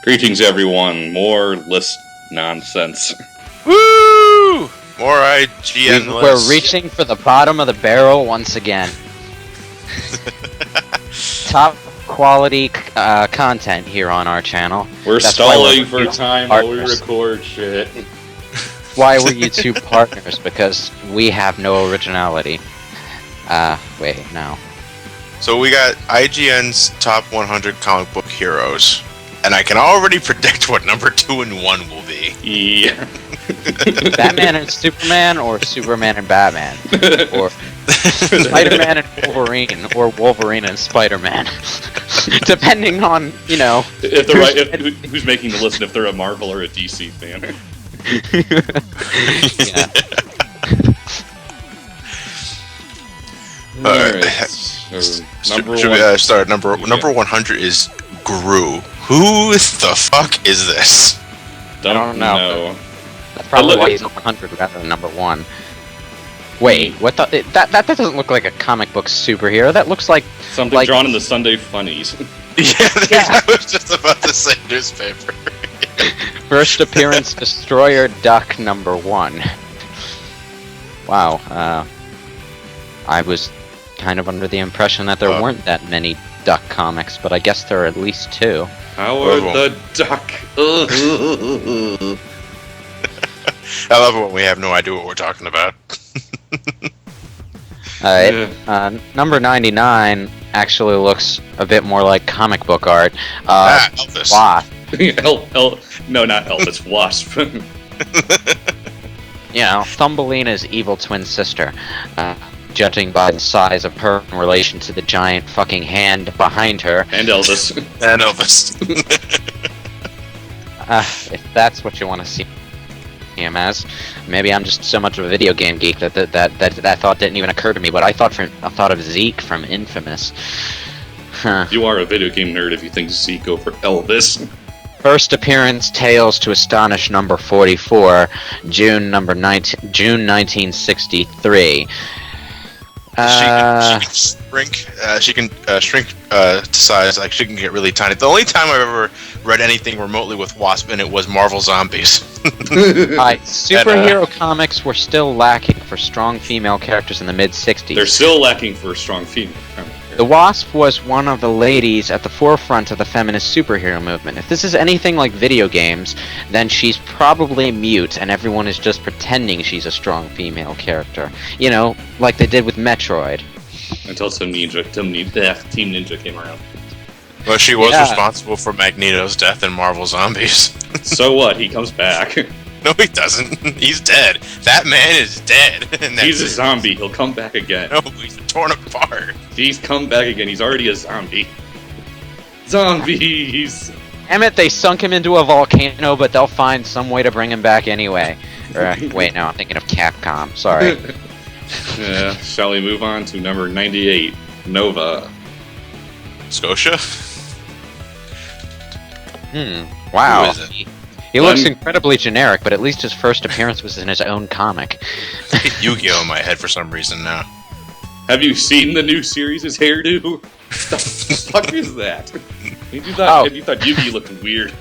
Greetings, everyone. More list nonsense. Woo! More IGN lists. We're reaching for the bottom of the barrel once again. Top quality content here on our channel. We're stalling for time while we record shit. Why we're YouTube partners? Because we have no originality. Wait, no. So we got IGN's top 100 comic book heroes. And I can already predict what number 2 and 1 will be. Yeah. Batman and Superman, or Superman and Batman, or Spider-Man and Wolverine, or Wolverine and Spider-Man. Depending on, if who's making the list, and if they're a Marvel or a DC fan. Yeah. Alright. Should we start? Number 100 is Gru. Who the fuck is this? Don't know. That's probably why he's 100 rather than number 1. Wait, what the? That doesn't look like a comic book superhero. That looks like something drawn in the Sunday Funnies. Yeah, I was just about to say newspaper. First appearance, Destroyer Duck number 1. Wow. I was kind of under the impression that there weren't that many Duck comics, but I guess there are at least 2. Howard the Duck. I love it when we have no idea what we're talking about. Alright, number 99 actually looks a bit more like comic book art. Elvis. Wasp. No, not Elvis. Wasp. Thumbelina's evil twin sister. Judging by the size of her in relation to the giant fucking hand behind her. And Elvis. And Elvis. If that's what you want to see him as, maybe I'm just so much of a video game geek that thought didn't even occur to me. But I thought of Zeke from Infamous. Huh. You are a video game nerd if you think Zeke over Elvis. First appearance, Tales to Astonish number 44, June 1963. She can shrink to size, like she can get really tiny. The only time I've ever read anything remotely with Wasp in it was Marvel Zombies. Superhero comics were still lacking for strong female characters in the mid-60s. They're still lacking for strong female characters. The Wasp was one of the ladies at the forefront of the feminist superhero movement. If this is anything like video games, then she's probably mute and everyone is just pretending she's a strong female character. Like they did with Metroid. Until Team Ninja came around. Well, she was responsible for Magneto's death in Marvel Zombies. So what? He comes back. No, he doesn't. He's dead. That man is dead. He's a zombie. He'll come back again. No, he's torn apart. He's come back again. He's already a zombie. Zombies! Damn it, they sunk him into a volcano, but they'll find some way to bring him back anyway. Wait, no, I'm thinking of Capcom. Sorry. Yeah, shall we move on to number 98, Nova. Scotia? Wow. Who is it? He looks incredibly generic, but at least his first appearance was in his own comic. Yu-Gi-Oh! In my head for some reason now. Have you seen the new series, his hairdo? What the fuck is that? You thought Yu-Gi looked weird.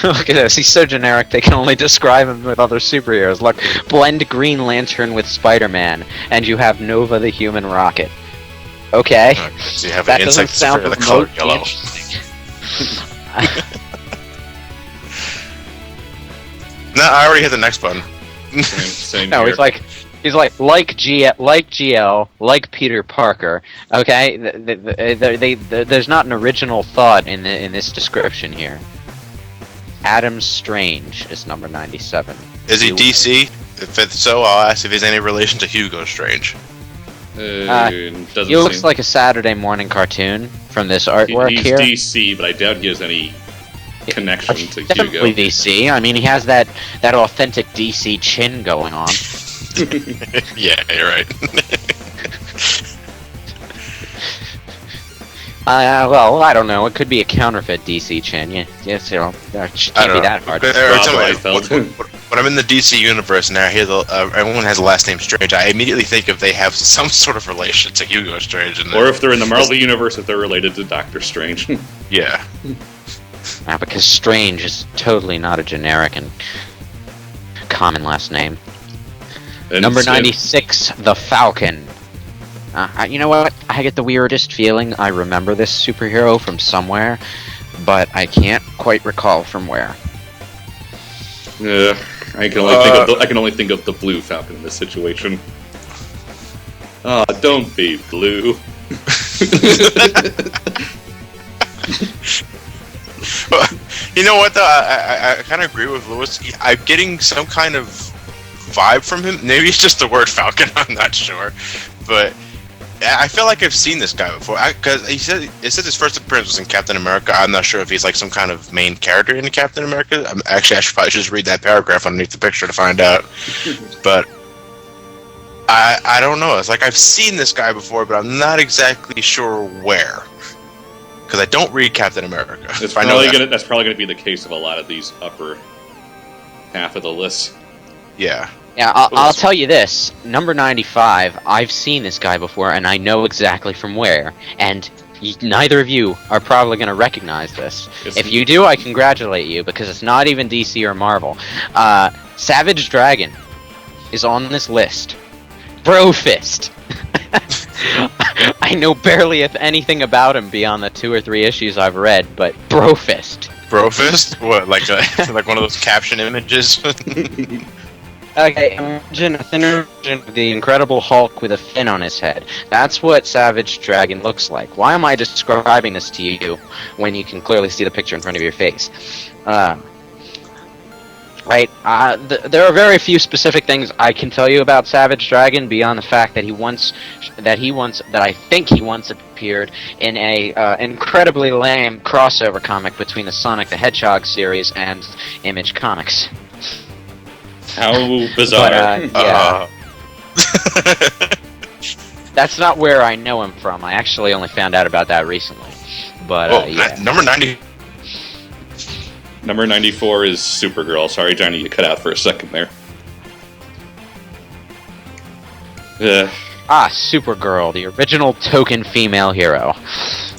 Look at this, he's so generic they can only describe him with other superheroes. Look, blend Green Lantern with Spider-Man, and you have Nova the Human Rocket. Okay. So you have that an doesn't insect sound for the color remotely yellow. interesting. No, I already hit the next button. Same No, here. he's like GL, like Peter Parker. Okay, there's not an original thought in this description here. Adam Strange is number 97. Is he DC? If it's so, I'll ask if he's any relation to Hugo Strange. He looks like a Saturday morning cartoon from this artwork he's here. DC, but I doubt he has any connection to Definitely Hugo. DC. I mean, he has that authentic DC chin going on. Yeah, you're right. Well, I don't know. It could be a counterfeit DC chin. Yes, can't be that hard. When I'm in the DC universe and I hear everyone has the last name Strange, I immediately think if they have some sort of relation to Hugo Strange. Or if they're in the Marvel universe, if they're related to Doctor Strange. Yeah. Because Strange is totally not a generic and common last name. And Number 96, the Falcon. You know what? I get the weirdest feeling I remember this superhero from somewhere, but I can't quite recall from where. I can only think of the Blue Falcon in this situation. Don't be blue. You know what, though? I kind of agree with Lewis. I'm getting some kind of vibe from him. Maybe it's just the word Falcon. I'm not sure, but I feel like I've seen this guy before. Because it said his first appearance was in Captain America. I'm not sure if he's like some kind of main character in Captain America. I should probably just read that paragraph underneath the picture to find out. But I don't know. It's like I've seen this guy before, but I'm not exactly sure where. Because I don't read Captain America. That's probably gonna be the case of a lot of these upper half of the list. Yeah. Yeah, I'll tell you this. Number 95, I've seen this guy before, and I know exactly from where. And neither of you are probably going to recognize this. If you do, I congratulate you, because it's not even DC or Marvel. Savage Dragon is on this list. Brofist. I know barely if anything about him beyond the 2 or 3 issues I've read, but Brofist. Brofist? What, like like one of those caption images? Okay, imagine a thinner version of the Incredible Hulk with a fin on his head. That's what Savage Dragon looks like. Why am I describing this to you when you can clearly see the picture in front of your face? Right, there are very few specific things I can tell you about Savage Dragon beyond the fact that I think he once appeared in a incredibly lame crossover comic between the Sonic the Hedgehog series and Image Comics. How bizarre. But, yeah. That's not where I know him from. I actually only found out about that recently. But, yeah. Number 90. Number 94 is Supergirl. Sorry, Johnny, you cut out for a second there. Supergirl, the original token female hero.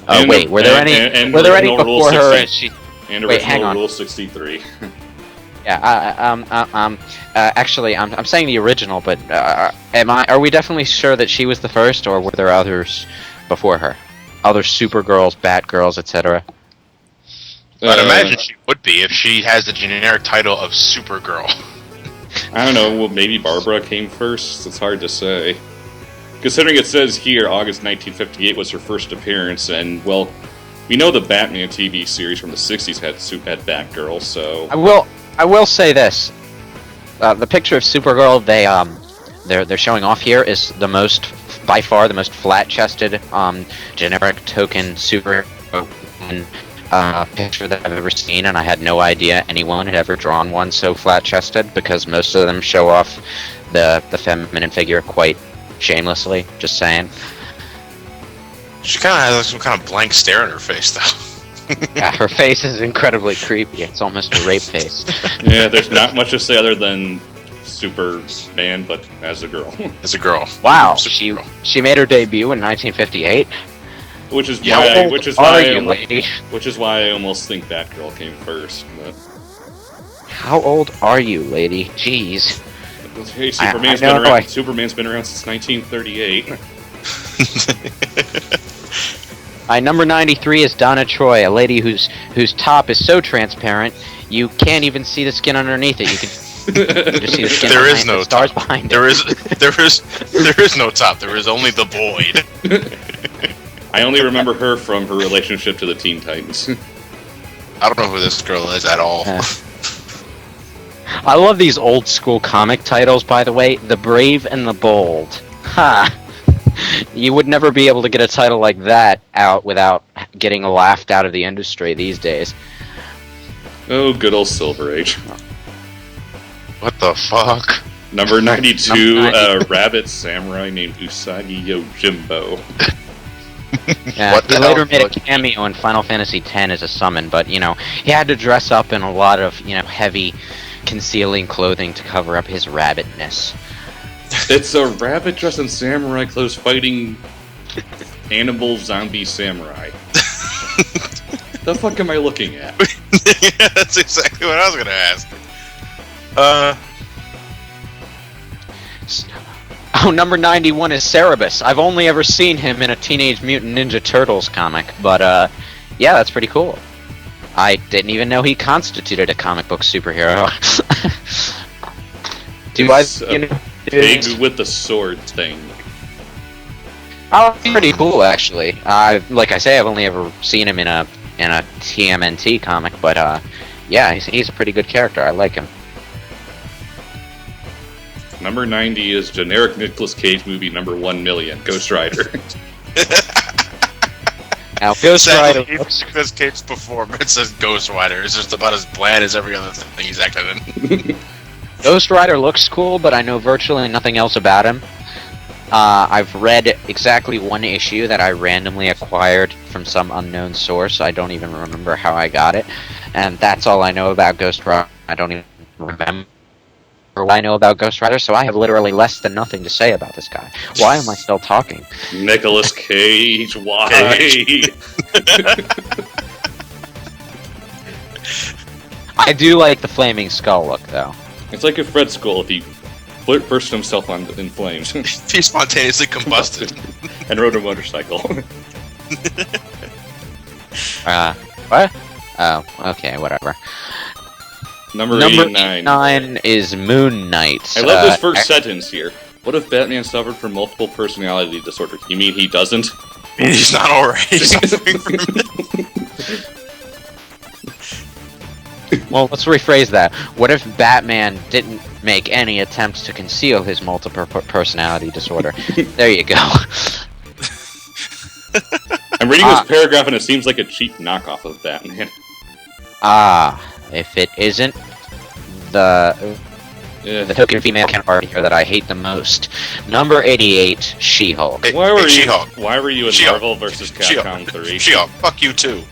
Were there any before her? And original Rule 63. Yeah, actually, I'm saying the original, but are we definitely sure that she was the first, or were there others before her? Other Supergirls, Batgirls, etc.? I'd imagine she would be if she has the generic title of Supergirl. I don't know, well, maybe Barbara came first? It's hard to say. Considering it says here, August 1958 was her first appearance, and, well, we know the Batman TV series from the 60s had Batgirl, so... I will say this. The picture of Supergirl they're showing off here is by far the most flat-chested, generic token super picture that I've ever seen, and I had no idea anyone had ever drawn one so flat-chested, because most of them show off the feminine figure quite shamelessly, just saying. She kind of has some kind of blank stare on her face, though. Yeah, her face is incredibly creepy. It's almost a rape face. Yeah, there's not much to say other than Superman, but as a girl. As a girl. Wow, she made her debut in 1958. Which is why I almost think Batgirl came first. But... How old are you, lady? Jeez. Hey, Superman's been around since 1938. Number 93 is Donna Troy, a lady whose top is so transparent you can't even see the skin underneath it. You can just see the skin. There is no stars top. behind it. There is no top. There is only the void. I only remember her from her relationship to the Teen Titans. I don't know who this girl is at all. I love these old school comic titles, by the way. The Brave and the Bold. Ha! You would never be able to get a title like that out without getting laughed out of the industry these days. Oh, good old Silver Age. What the fuck? Number 92, a rabbit samurai named Usagi Yojimbo. Yeah, he later made a cameo in Final Fantasy X as a summon, but, he had to dress up in a lot of, heavy, concealing clothing to cover up his rabbitness. It's a rabbit dressed in samurai clothes fighting animal zombie samurai. The fuck am I looking at? Yeah, that's exactly what I was gonna ask. Oh, number 91 is Cerebus. I've only ever seen him in a Teenage Mutant Ninja Turtles comic, but yeah, that's pretty cool. I didn't even know he constituted a comic book superhero. Big with the sword thing. Oh, pretty cool actually. Like I say, I've only ever seen him in a TMNT comic, but yeah, he's a pretty good character. I like him. Number 90 is generic Nicolas Cage movie number 1 million, Ghost Rider. Now, Ghost Rider. Nicolas Cage's performance as Ghost Rider is just about as bland as every other thing he's acted in. Ghost Rider looks cool, but I know virtually nothing else about him. I've read exactly one issue that I randomly acquired from some unknown source. I don't even remember how I got it, and that's all I know about Ghost Rider. I don't even remember what I know about Ghost Rider, so I have literally less than nothing to say about this guy. Why am I still talking? Nicolas Cage, why? I do like the flaming skull look, though. It's like if Red Skull, if he burst himself in flames. He spontaneously combusted. And rode a motorcycle. What? Oh, okay, whatever. Number 89. 89 is Moon Knight. I love this first sentence here. What if Batman suffered from multiple personality disorder? You mean he doesn't? He's not alright. He's suffering from Well, let's rephrase that. What if Batman didn't make any attempts to conceal his multiple personality disorder? There you go. I'm reading this paragraph and it seems like a cheap knockoff of Batman. If it isn't the token female counterpart here that I hate the most. Number 88, She-Hulk. Why were you She-Hulk. Why were you in She-Hulk. Marvel vs. Capcom 3? She-Hulk, fuck you too.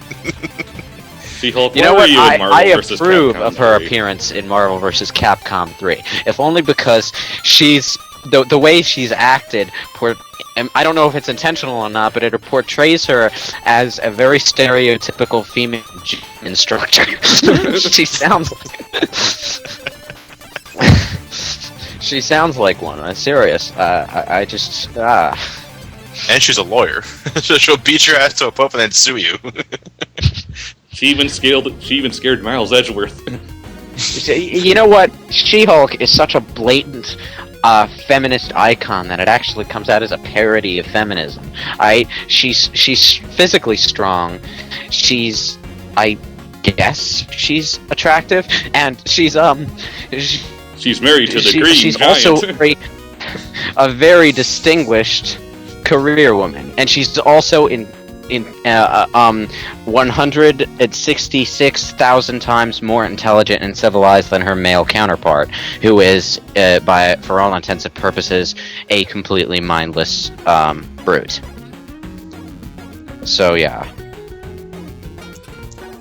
She-Hulk, You know why what? were you in Marvel I vs. approve Capcom of her 3? appearance in Marvel vs. Capcom 3. If only because she's the way she's acted. And I don't know if it's intentional or not, but it portrays her as a very stereotypical female gym instructor. She sounds like she sounds like one. I'm serious. I just And she's a lawyer, so she'll beat your ass to a pulp and then sue you. She even scared Miles Edgeworth. You know what? She-Hulk is such a blatant feminist icon that it actually comes out as a parody of feminism. She's physically strong. I guess she's attractive, and she's married to the Green she's Giant. also a very distinguished career woman, and she's also in 166,000 times more intelligent and civilized than her male counterpart, who is, for all intents and purposes, a completely mindless brute. So yeah.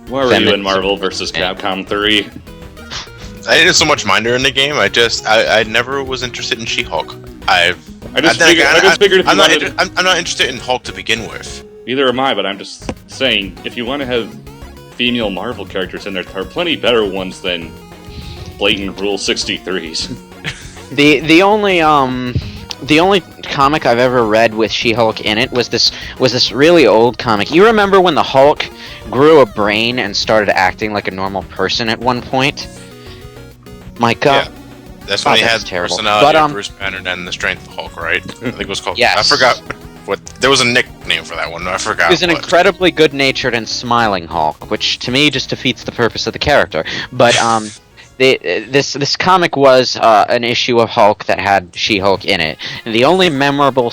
Why were you in Marvel vs. Capcom 3? I didn't so much mind her in the game. I never was interested in She-Hulk. I just figured if I'm you not interested in Hulk to begin with. Neither am I, but I'm just saying, if you want to have female Marvel characters in there are plenty better ones than blatant Rule 63s. The only comic I've ever read with She-Hulk in it was this really old comic. You remember when the Hulk grew a brain and started acting like a normal person at one point? My God. Yeah. That's when he had the terrible. personality of Bruce Banner and the strength of Hulk, right? I think it was called. Yes. I forgot what. There was a nickname for that one. I forgot. He was an incredibly good-natured and smiling Hulk, which to me just defeats the purpose of the character. But this comic was an issue of Hulk that had She-Hulk in it. And the only memorable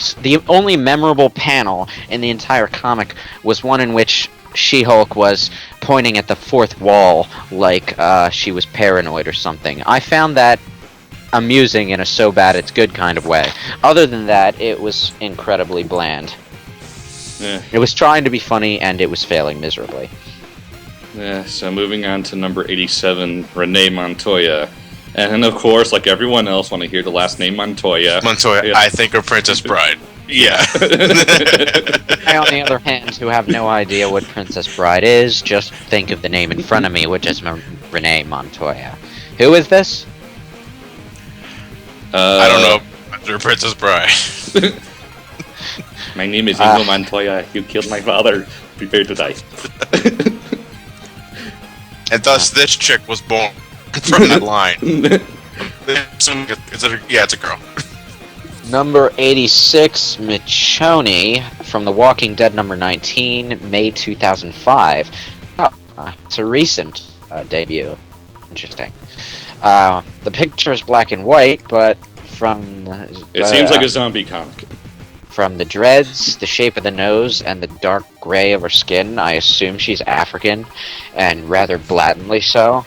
panel in the entire comic was one in which She-Hulk was pointing at the fourth wall like she was paranoid or something. I found that amusing in a so bad it's good kind of way. Other than that, it was incredibly bland. Yeah. It was trying to be funny, and it was failing miserably. Yeah, so moving on to number 87, Renee Montoya. And of course, like everyone else, when I hear the last name Montoya... Montoya, yeah. I think of Princess Bride. Yeah. I, on the other hand, who have no idea what Princess Bride is, just think of the name in front of me, which is Renee Montoya. Who is this? I don't know. After Princess Bride. My name is Inigo Montoya. You killed my father. Prepare to die. And thus, this chick was born from that line. Yeah, it's a girl. Number 86, Michonne, from The Walking Dead number 19, May 2005. Oh, it's a recent debut. Interesting. The picture is black and white, but from... It seems like a zombie comic. From the dreads, the shape of the nose, and the dark gray of her skin, I assume she's African, and rather blatantly so.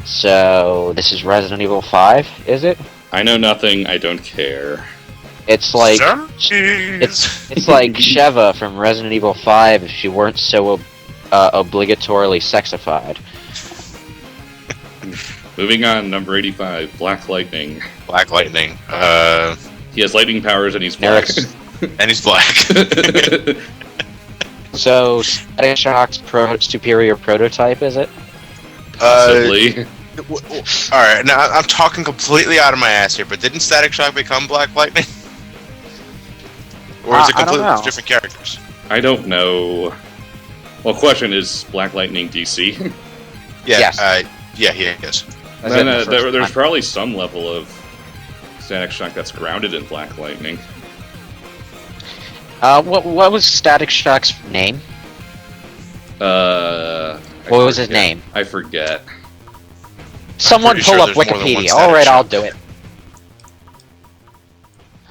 So, this is Resident Evil 5, is it? I know nothing, I don't care. It's like it's like Sheva from Resident Evil 5 if she weren't so obligatorily sexified. Moving on, number 85, Black Lightning. Black Lightning. He has lightning powers and he's black. And he's black. So, Static Shock's superior prototype, is it? Possibly. Alright, now I'm talking completely out of my ass here, but didn't Static Shock become Black Lightning? Or is it completely different characters? I don't know. Well, question is Black Lightning DC? Yeah, Yes. Yeah, he is. Then, there's probably some level of Static Shock that's grounded in Black Lightning. What was Static Shock's name? What was his name? I forget. Someone pretty pull sure up there's more than one Wikipedia. Static Alright, I'll Shock. do it.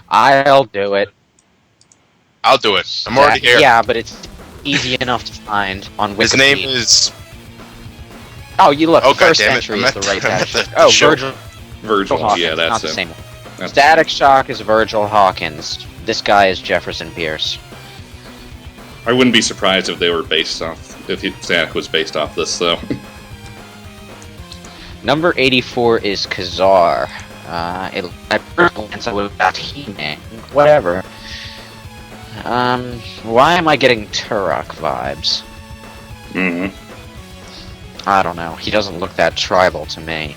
I'll do it. I'll do it. I'm already here. Yeah, but it's easy enough to find on Wikipedia. His name is... Oh, you look. Oh, The first goddammit, entry I'm is at- the right I'm at Static the Shock. Oh, show. Virgil Virgil, Hawkins. yeah, that's not the him. same one. That's- Static Shock is Virgil Hawkins. This guy is Jefferson Pierce. I wouldn't be surprised if they were based off, if Static was based off this, though. Number 84 is Kazar. I personally answer with that He-Man. Whatever. Why am I getting Turok vibes? I don't know. He doesn't look that tribal to me.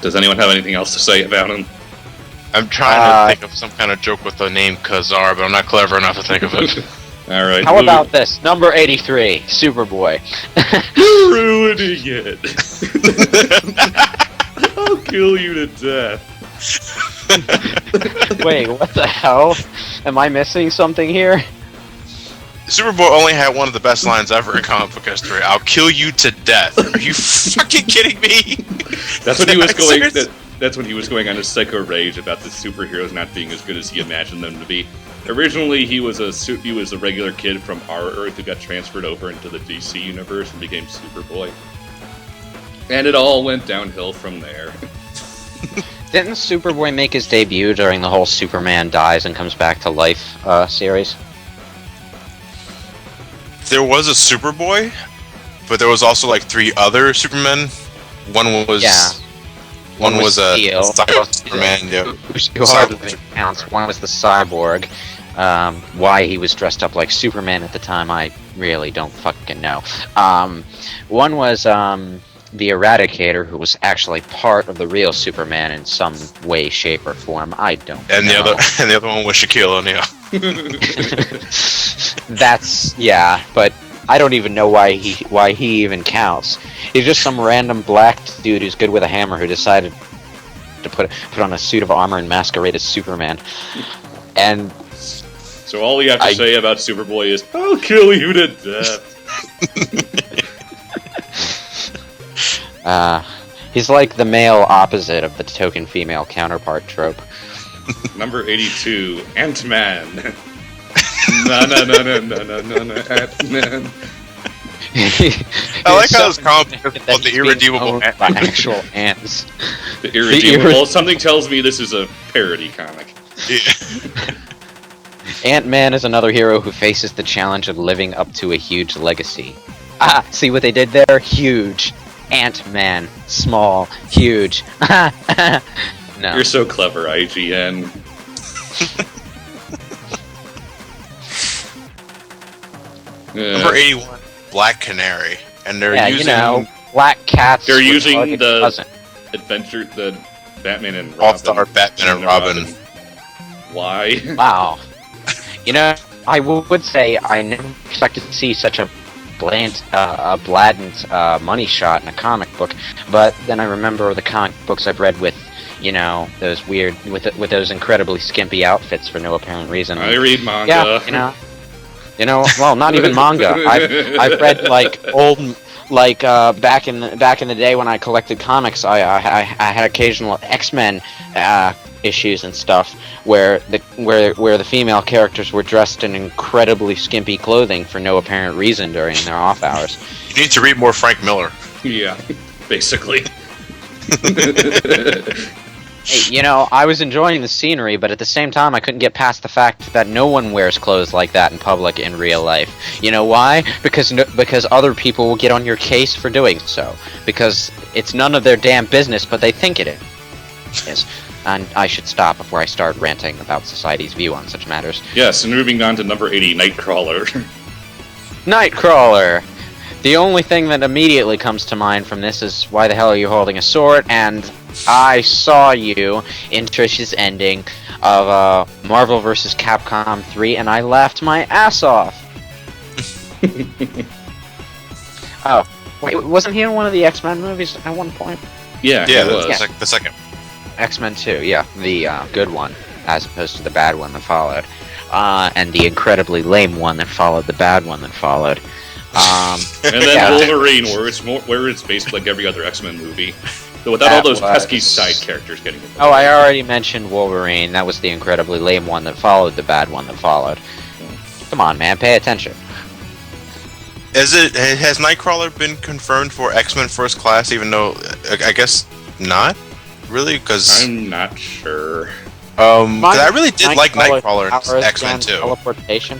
Does anyone have anything else to say about him? I'm trying to think of some kind of joke with the name Kazar, but I'm not clever enough to think of it. Alright. How about this? Number 83, Superboy. You're ruining it! I'll kill you to death. Wait, what the hell? Am I missing something here? Superboy only had one of the best lines ever in comic book history. I'll kill you to death. Are you fucking kidding me? That's when he was going. Serious? That's when he was going on a psycho rage about the superheroes not being as good as he imagined them to be. Originally, he was a regular kid from our Earth who got transferred over into the DC universe and became Superboy. And it all went downhill from there. Didn't Superboy make his debut during the whole Superman dies and comes back to life series? There was a Superboy, but there was also like 3 other Supermen. One was one was a Steel. Cyborg Superman. Yeah. Who hardly counts. One was the Cyborg. Why he was dressed up like Superman at the time, I really don't fucking know. One was the Eradicator, who was actually part of the real Superman in some way, shape, or form. I don't And know. the other one was Shaquille O'Neal. That's but I don't even know why he even counts. He's just some random black dude who's good with a hammer who decided to put on a suit of armor and masquerade as Superman. And So all you have to say about Superboy is, "I'll kill you to death." he's like the male opposite of the token female counterpart trope. Number 82, Ant-Man. No, Ant-Man. I like how this comic book is called The Irredeemable by actual ants. The Irredeemable. Something tells me this is a parody comic. Ant-Man is another hero who faces the challenge of living up to a huge legacy. See what they did there? Huge. Ant-Man. Small. Huge. No. You're so clever, IGN. Number 81, Black Canary, and they're using Black Cats. They're using the cousin. adventure, the Batman and Robin. All-Star Batman and Robin. Why? Wow. I would say I never expected to see such a blatant money shot in a comic book, but then I remember the comic books I've read with, those weird, with those incredibly skimpy outfits for no apparent reason. I read manga. Yeah, well, not even manga. I've read back in the day when I collected comics, I had occasional X-Men issues and stuff where the female characters were dressed in incredibly skimpy clothing for no apparent reason during their off hours. You need to read more Frank Miller. Yeah, basically. Hey, I was enjoying the scenery, but at the same time, I couldn't get past the fact that no one wears clothes like that in public in real life. You know why? Because other people will get on your case for doing so. Because it's none of their damn business, but they think it is. And I should stop before I start ranting about society's view on such matters. Yes, and moving on to number 80, Nightcrawler. Nightcrawler! The only thing that immediately comes to mind from this is, why the hell are you holding a sword? And I saw you in Trish's ending of Marvel vs. Capcom 3, and I laughed my ass off. Oh, wait, wasn't he in one of the X-Men movies at one point? Yeah, the second. X-Men 2, yeah, the good one, as opposed to the bad one that followed. And the incredibly lame one that followed the bad one that followed. And then Wolverine, where it's basically like every other X-Men movie. Without all those pesky side characters getting involved. Oh, I already mentioned Wolverine. That was the incredibly lame one that followed the bad one that followed. Come on, man, pay attention. Has Nightcrawler been confirmed for X-Men First Class, even though, I guess not? Really? Because I'm not sure. Because I really did like Nightcrawler in X-Men 2. Teleportation?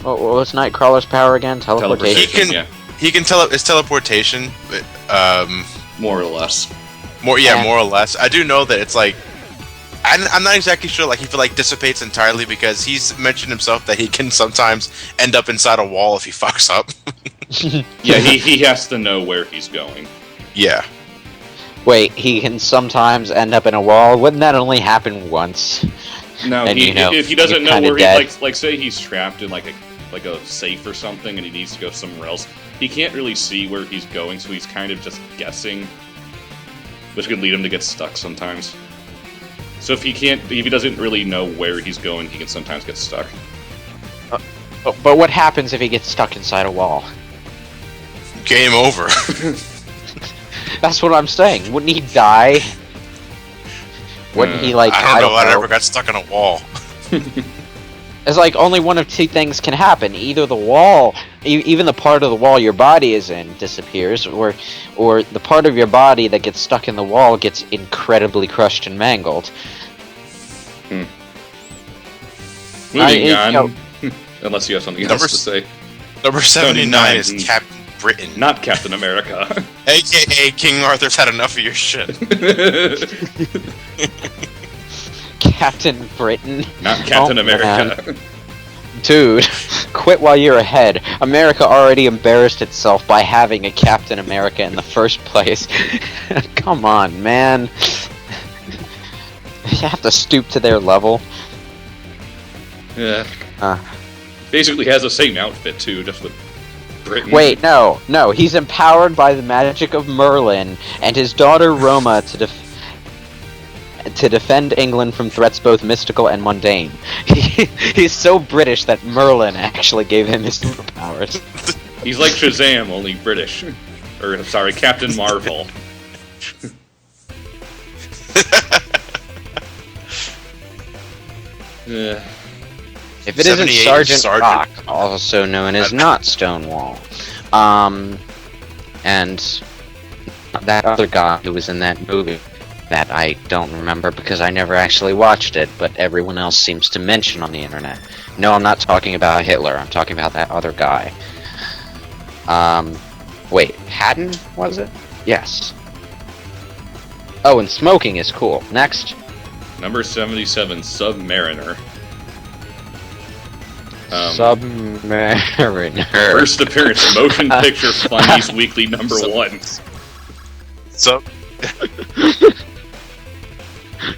What was Nightcrawler's power again? Teleportation? He can it's teleportation, but, more or less. More or less. I do know that it's like, I'm not exactly sure, like, he dissipates entirely, because he's mentioned himself that he can sometimes end up inside a wall if he fucks up. Yeah, he has to know where he's going. Yeah. Wait, he can sometimes end up in a wall? Wouldn't that only happen once? No, if he doesn't know where he's like say he's trapped in like a safe or something and he needs to go somewhere else, he can't really see where he's going, so he's kind of just guessing, which could lead him to get stuck sometimes. So if he doesn't really know where he's going, he can sometimes get stuck. But what happens if he gets stuck inside a wall? Game over. That's what I'm saying. Wouldn't he die? Wouldn't he, like... I don't know, I never got stuck in a wall. It's like only one of two things can happen. Either the wall, even the part of the wall your body is in, disappears, or the part of your body that gets stuck in the wall gets incredibly crushed and mangled. Moving on. Unless you have something else to say. Number 79 is Captain Britain. Not Captain America. AKA King Arthur's had enough of your shit. Captain Britain. Not Captain America. Man. Dude, quit while you're ahead. America already embarrassed itself by having a Captain America in the first place. Come on, man. You have to stoop to their level. Yeah. Basically has the same outfit too, just with Britain. Wait, no. He's empowered by the magic of Merlin and his daughter Roma to defend England from threats both mystical and mundane. He's so British that Merlin actually gave him his superpowers. He's like Shazam, only British. Or, sorry, Captain Marvel. Yeah. If it isn't Sergeant Rock, also known as Not Stonewall, and that other guy who was in that movie that I don't remember because I never actually watched it, but everyone else seems to mention on the internet. No, I'm not talking about Hitler. I'm talking about that other guy. Wait, Hatton, was it? Yes. Oh, and smoking is cool. Next. Number 77, Submariner. Submariner. First appearance, Motion Picture Funnies Weekly #1.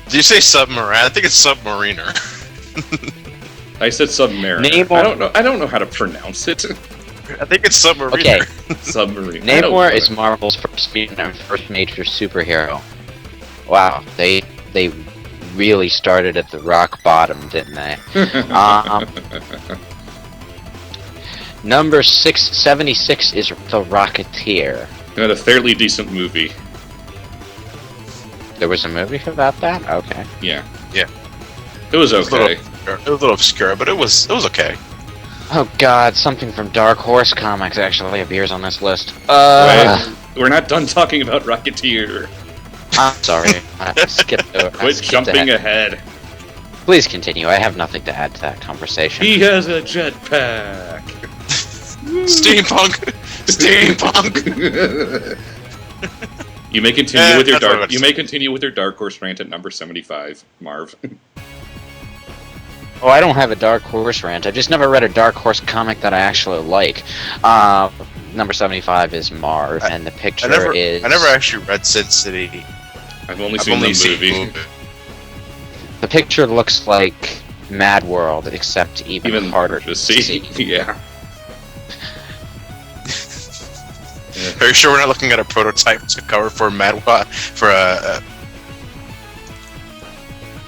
Did you say submarine? I think it's submariner. I said Submariner. I don't know how to pronounce it. I think it's submariner. Okay. Submarine. Namor is Marvel's first mutant and first major superhero. Wow, they really started at the rock bottom, didn't they? Number 676 is The Rocketeer. Had a fairly decent movie. There was a movie about that? Okay. Yeah. Yeah. It was okay. It was a little obscure, but it was okay. Oh god, something from Dark Horse Comics actually appears on this list. Wait, we're not done talking about Rocketeer. I'm sorry. I skipped over. Quit jumping ahead. Please continue. I have nothing to add to that conversation. He has a jetpack. Steampunk. Steampunk. You may continue with your that's what I dark. was You may continue with your Dark Horse rant at number 75, Marv. Oh, I don't have a Dark Horse rant. I've just never read a Dark Horse comic that I actually like. Number 75 is Marv, and the picture is... I never actually read Sin City. I've only seen the movie. The picture looks like Mad World, except even harder to see. Yeah. Are you sure we're not looking at a prototype to cover for for a?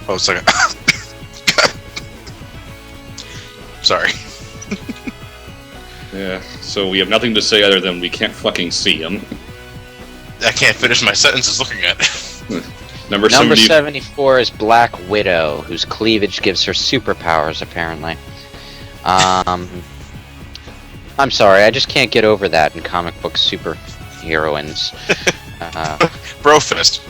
Oh, second. Sorry. Yeah. So we have nothing to say other than we can't fucking see him. I can't finish my sentences looking at it. Number 74 is Black Widow, whose cleavage gives her superpowers, apparently. I'm sorry, I just can't get over that in comic book superheroines. Brofist.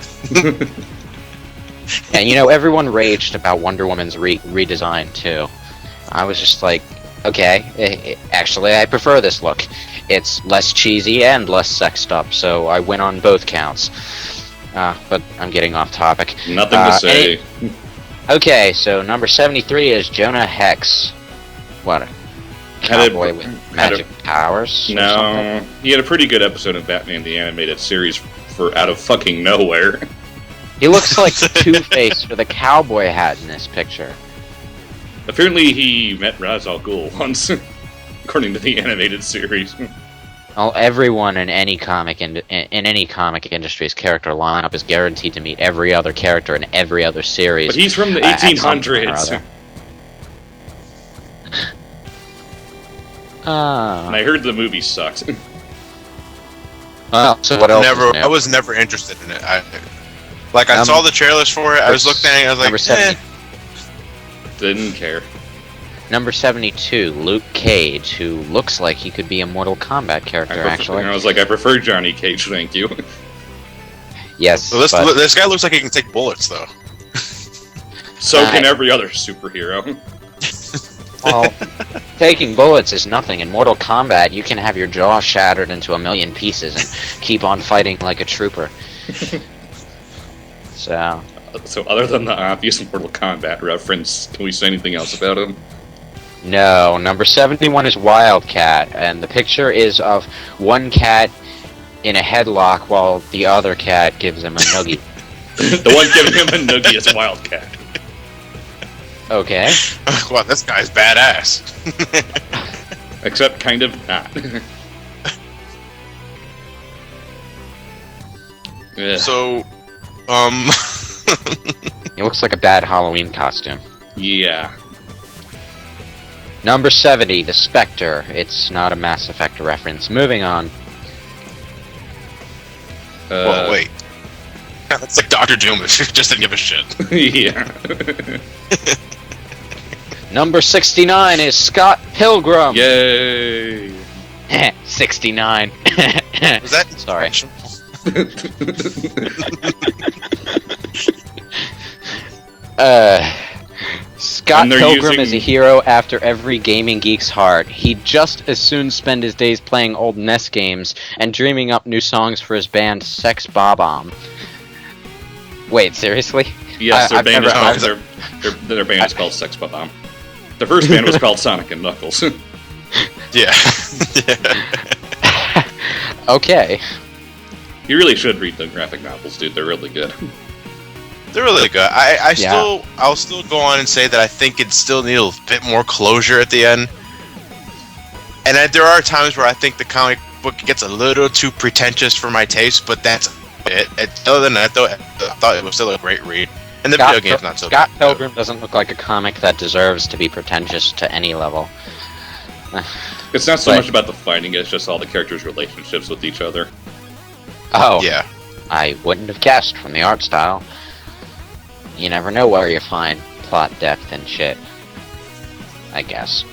And you know, everyone raged about Wonder Woman's redesign, too. I was just like, okay, actually I prefer this look. It's less cheesy and less sexed up, so I win on both counts. But I'm getting off topic. Nothing to say. Okay, so number 73 is Jonah Hex. What? A cowboy with magic powers? No, he had a pretty good episode of Batman the Animated Series for out of fucking nowhere. He looks like Two-Face with a cowboy hat in this picture. Apparently he met Ra's al Ghul once, according to the animated series. Well, everyone in any comic industry's character lineup is guaranteed to meet every other character in every other series. But he's from the 1800s. And I heard the movie sucked. Well, so what else? I was never interested in it. I saw the trailers for it. I was looking at it. I was like, Didn't care. Number 72, Luke Cage, who looks like he could be a Mortal Kombat character, actually. I was like, I prefer Johnny Cage, thank you. Yes, well, this guy looks like he can take bullets, though. So can every other superhero. Well, taking bullets is nothing. In Mortal Kombat, you can have your jaw shattered into a million pieces and keep on fighting like a trooper. So other than the obvious Mortal Kombat reference, can we say anything else about him? No. Number 71 is Wildcat, and the picture is of one cat in a headlock while the other cat gives him a noogie. The one giving him a noogie is Wildcat. Okay. Wow, this guy's badass. Except kind of not. Yeah. So, It looks like a bad Halloween costume. Yeah. Number 70, The Spectre. It's not a Mass Effect reference. Moving on. Well, wait. That's like Dr. Doom if you just didn't give a shit. Yeah. Number 69 is Scott Pilgrim. Yay. 69. Was that Sorry. Scott Pilgrim is a hero after every gaming geek's heart. He'd just as soon spend his days playing old NES games and dreaming up new songs for his band Sex Bob-omb. Wait, seriously? Yes, their band is called Sex Bob-omb. The first band was called Sonic and Knuckles. Yeah. Okay. You really should read the graphic novels, dude. They're really good. They're really good. I'll still go on and say that I think it still needs a bit more closure at the end. And there are times where I think the comic book gets a little too pretentious for my taste, but that's it. Other than that, though, I thought it was still a great read. And the video game's not so Scott bad. Pilgrim doesn't look like a comic that deserves to be pretentious to any level. It's not so much about the fighting, it's just all the characters' relationships with each other. Oh. Yeah. I wouldn't have guessed from the art style. You never know where you find plot depth and shit. I guess.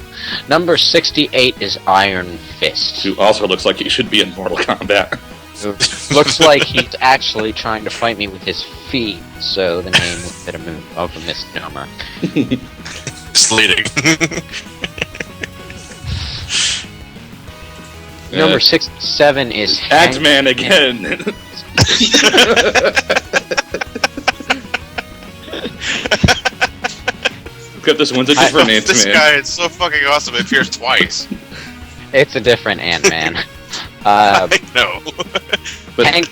Number 68 is Iron Fist. Who also looks like he should be in Mortal Kombat. Looks like he's actually trying to fight me with his feet, so the name is a bit of a misnomer. Misleading. Number 67 is Ant-Man again! Except this one's a different Ant-Man. This guy is so fucking awesome, it appears twice. It's a different Ant-Man. I know. But Hank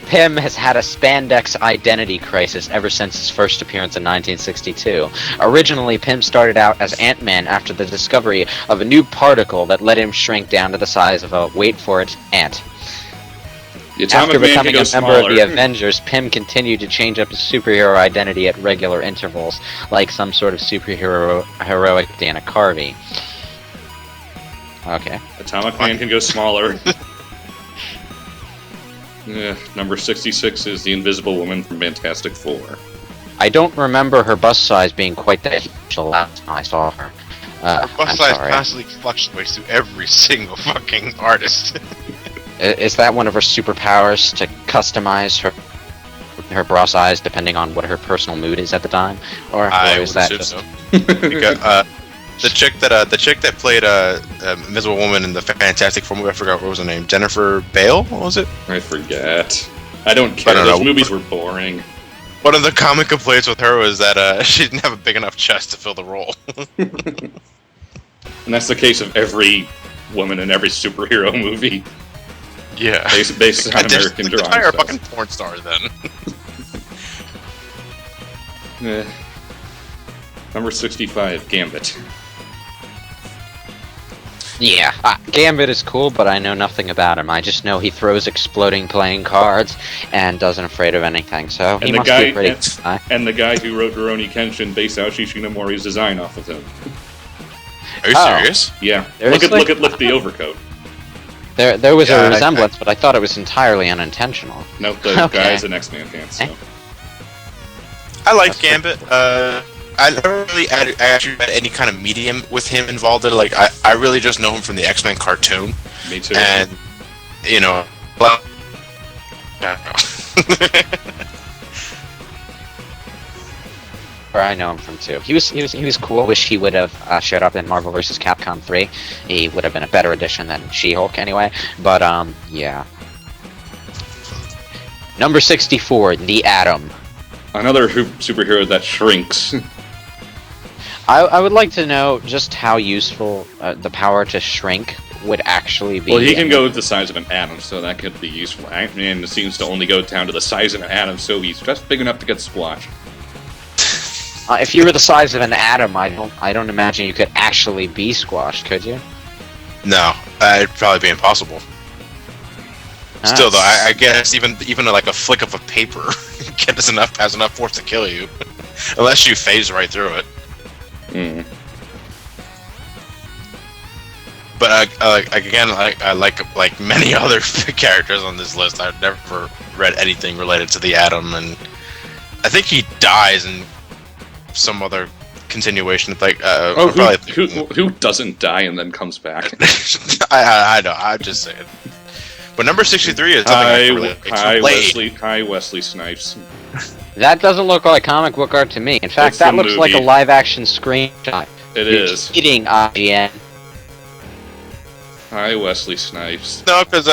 Pym has had a spandex identity crisis ever since his first appearance in 1962. Originally, Pym started out as Ant-Man after the discovery of a new particle that let him shrink down to the size of a, wait for it, ant. The Atomic After Man becoming can a go member of smaller. the Avengers, Pym continued to change up his superhero identity at regular intervals, like some sort of heroic Dana Carvey. Okay. Atomic Man can go smaller. Yeah, number 66 is the Invisible Woman from Fantastic Four. I don't remember her bust size being quite that huge the last time I saw her. Her bust I'm size sorry. constantly fluctuates through every single fucking artist. Is that one of her superpowers, to customize her bra size depending on what her personal mood is at the time, or is that just so. Because, the chick that played Invisible Woman in the Fantastic Four movie, I forgot what was her name. Jennifer Bale? What was it? I forget. I don't care. I don't Those know. movies were boring. One of the common complaints with her was that she didn't have a big enough chest to fill the role. And that's the case of every woman in every superhero movie. Yeah. Based on American They're drawing a fucking porn star then. Number 65, Gambit. Yeah, Gambit is cool, but I know nothing about him. I just know he throws exploding playing cards and doesn't afraid of anything, so he must be pretty guy. And the guy who wrote Rurouni Kenshin based Aoshi Shinomori's design off of him. Are you serious? Yeah. Seriously? Look at the overcoat. There was Yeah, a resemblance, but I thought it was entirely unintentional. Nope, the Okay. guy's an X-Man fan, so. I like Gambit. I never really actually had any kind of medium with him involved in it. Like, I really just know him from the X-Men cartoon. Me too. And, you know, well, I don't know. Where I know him from too. He was cool. Wish he would have showed up in Marvel vs. Capcom 3. He would have been a better addition than She-Hulk anyway. But yeah. Number 64, the Atom. Another superhero that shrinks. I would like to know just how useful the power to shrink would actually be. Well, he can go the size of an atom, so that could be useful. Ant-Man seems to only go down to the size of an atom, so he's just big enough to get squashed. If you were the size of an atom, I don't imagine you could actually be squashed, could you? No, it'd probably be impossible. Still, though, I guess even like a flick of a paper has enough force to kill you, unless you phase right through it. Mm. But again, I like many other characters on this list, I've never read anything related to the Atom, and I think he dies in some other continuation. Like, who doesn't die and then comes back? I know. I'm just saying. But number 63 is something Hi, Wesley Snipes. That doesn't look like comic book art to me. In fact, It's that the looks like a movie. live-action screenshot. It You're is. cheating, IGN. Hi, Wesley Snipes. No, because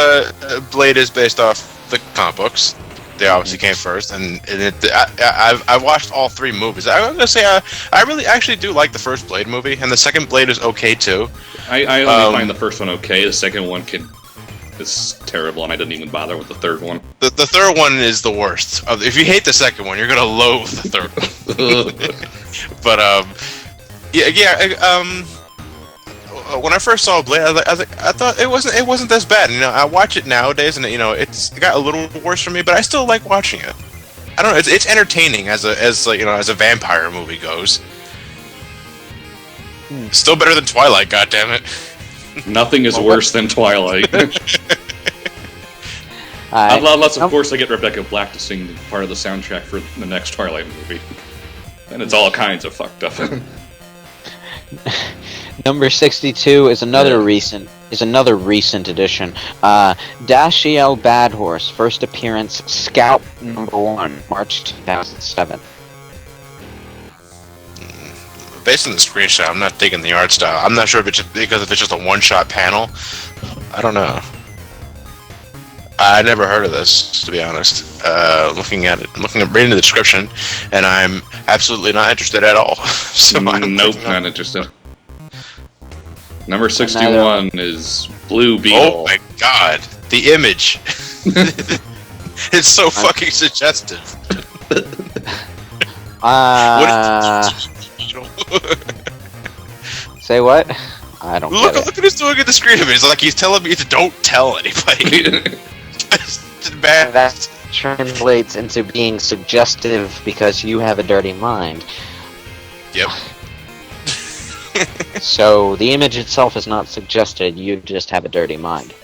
Blade is based off the comic books. They obviously came first, and I've watched all 3 movies. I'm gonna say I really actually do like the first Blade movie, and the second Blade is okay too. I only find the first one okay. The second one is terrible, and I didn't even bother with the third one. The third one is the worst. If you hate the second one, you're gonna loathe the third one. But when I first saw Blade, I thought it wasn't this bad. You know, I watch it nowadays, and it got a little worse for me, but I still like watching it. I don't know. It's entertaining as a vampire movie goes. Still better than Twilight. Goddammit. Nothing is worse than Twilight. Unless, of course, I get Rebecca Black to sing part of the soundtrack for the next Twilight movie, and it's all kinds of fucked up. Number 62 is another recent addition. Dashiell Badhorse, first appearance, Scout number 1, March 2007. Based on the screenshot, I'm not digging the art style. I'm not sure if it's just a one-shot panel. I don't know. I never heard of this, to be honest. Reading the description, and I'm absolutely not interested at all. So nope, not interested. Number 61 is Blue Beetle. Oh my god, the image! It's so fucking suggestive. Say what? I don't look get it. at who's doing it. The screen image. It's like he's telling me to don't tell anybody. It's bad. That translates into being suggestive because you have a dirty mind. Yep. So the image itself is not suggested. You just have a dirty mind.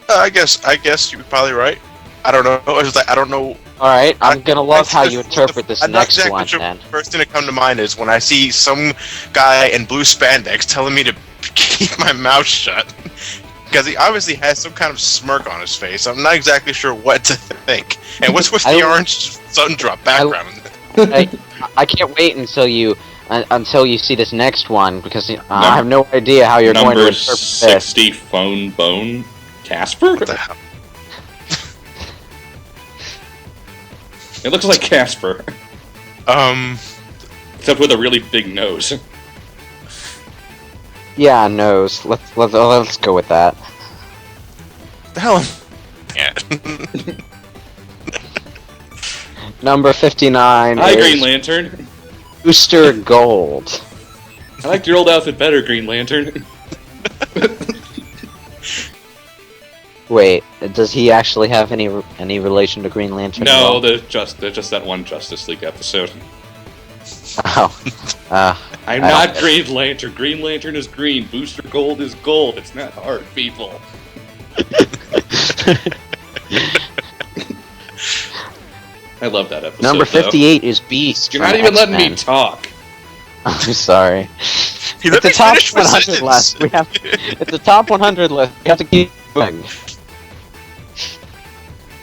I guess you're probably right. I don't know. I don't know. All right, I'm gonna love how you interpret this next exactly one. Sure. Then First thing to come to mind is when I see some guy in blue spandex telling me to keep my mouth shut because he obviously has some kind of smirk on his face. I'm not exactly sure what to think. And what's with the orange sun drop background? I can't wait until you see this next one because I have no idea how you're going to interpret Number 60, Phone Bone Casper? What the hell? It looks like Casper. Except with a really big nose. Yeah, nose. Let's go with that. The hell? Yeah. Number 59. Hi, Green Lantern. Booster Gold. I liked your old outfit better, Green Lantern. Wait, does he actually have any relation to Green Lantern? No, there's just that one Justice League episode. Oh. I'm not Green Lantern. Green Lantern is green. Booster Gold is gold. It's not hard, people. I love that episode. Number 58 is Beast. You're not even letting me talk. I'm sorry. It's the top 100 list. It's the top 100 list. We have to keep going.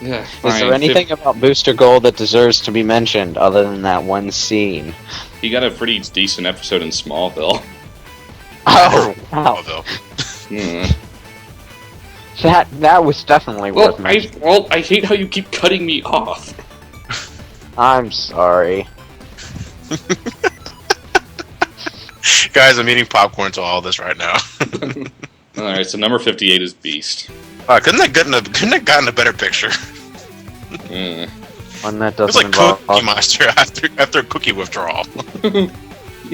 Yeah, is there anything about Booster Gold that deserves to be mentioned other than that one scene? He got a pretty decent episode in Smallville. Oh, wow. That was definitely worth mentioning. I hate how you keep cutting me off. I'm sorry. Guys, I'm eating popcorn to all this right now. Alright, so number 58 is Beast. Couldn't that gotten a better picture? One that It was doesn't like involve... Cookie Monster after a cookie withdrawal.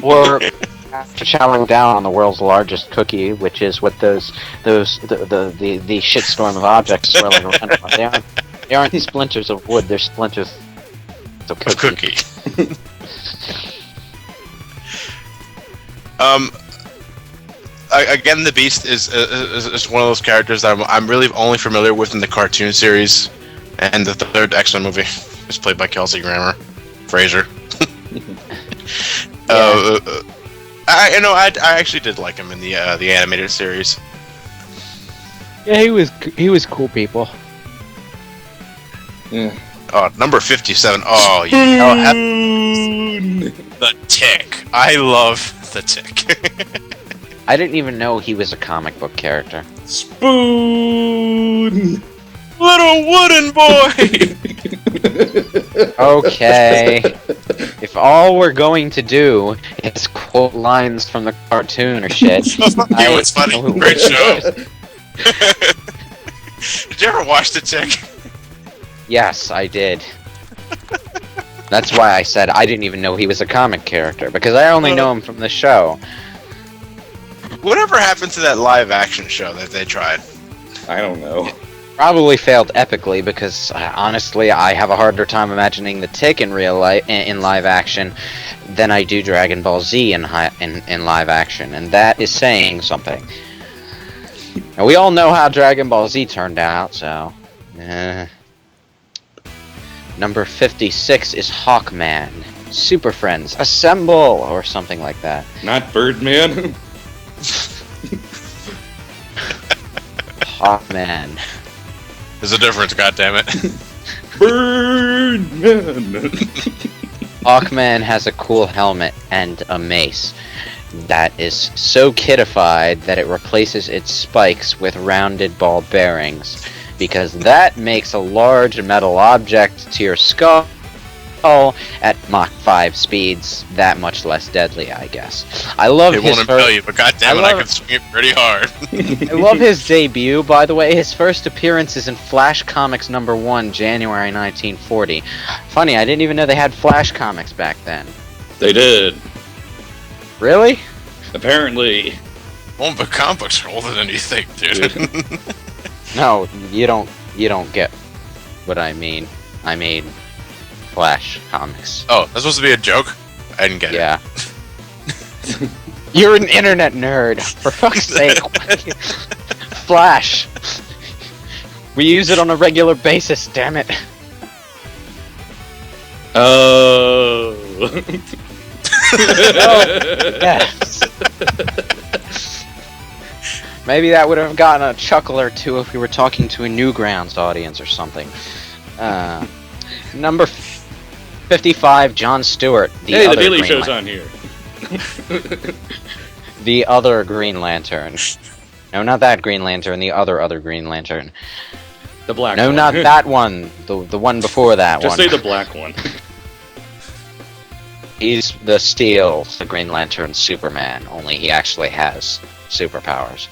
Or after chowing down on the world's largest cookie, which is what the shitstorm of objects swirling around. They aren't splinters of wood. They're splinters of cookie. Again, the Beast is one of those characters that I'm really only familiar with in the cartoon series, and the third X-Men movie is played by Kelsey Grammer, Fraser. I actually did like him in the animated series. Yeah, he was cool, people. Yeah. Oh, number 57. Oh, the Tick. I love the Tick. I didn't even know he was a comic book character. Spoon! Little wooden boy! Okay. If all we're going to do is quote lines from the cartoon or shit, It's funny. Great show. Did you ever watch the Tick? Yes, I did. That's why I said I didn't even know he was a comic character, because I only know him from the show. Whatever happened to that live action show that they tried? I don't know. Probably failed epically, because honestly, I have a harder time imagining the Tick in real life in live action than I do Dragon Ball Z in live action, and that is saying something. Now, we all know how Dragon Ball Z turned out, so. Number 56 is Hawkman. Super Friends, assemble! Or something like that. Not Birdman. Hawkman. There's a difference, goddammit. Birdman. Hawkman has a cool helmet and a mace that is so kiddified that it replaces its spikes with rounded ball bearings, because that makes a large metal object to your skull at Mach 5 speeds that much less deadly, I guess. I love It his won't impel you, but goddammit, I can swing it pretty hard. I love his debut, by the way. His first appearance is in Flash Comics #1, January 1940. Funny, I didn't even know they had Flash Comics back then. They did. Really? Apparently. Oh, but comic books are older than you think, dude. No, you don't get what I mean. I mean Flash Comics. Oh, that's supposed to be a joke? I didn't get it. Yeah. You're an internet nerd, for fuck's sake. Flash. We use it on a regular basis, damn it. Oh. Oh, yes. Maybe that would have gotten a chuckle or two if we were talking to a Newgrounds audience or something. Number 55, Jon Stewart. Hey, the Daily Show's on here. The other Green Lantern. No, not that Green Lantern, the other Green Lantern. The black no, one. not that one. The one before that Just one. say the black one. He's the Steel, the Green Lantern Superman, only he actually has superpowers.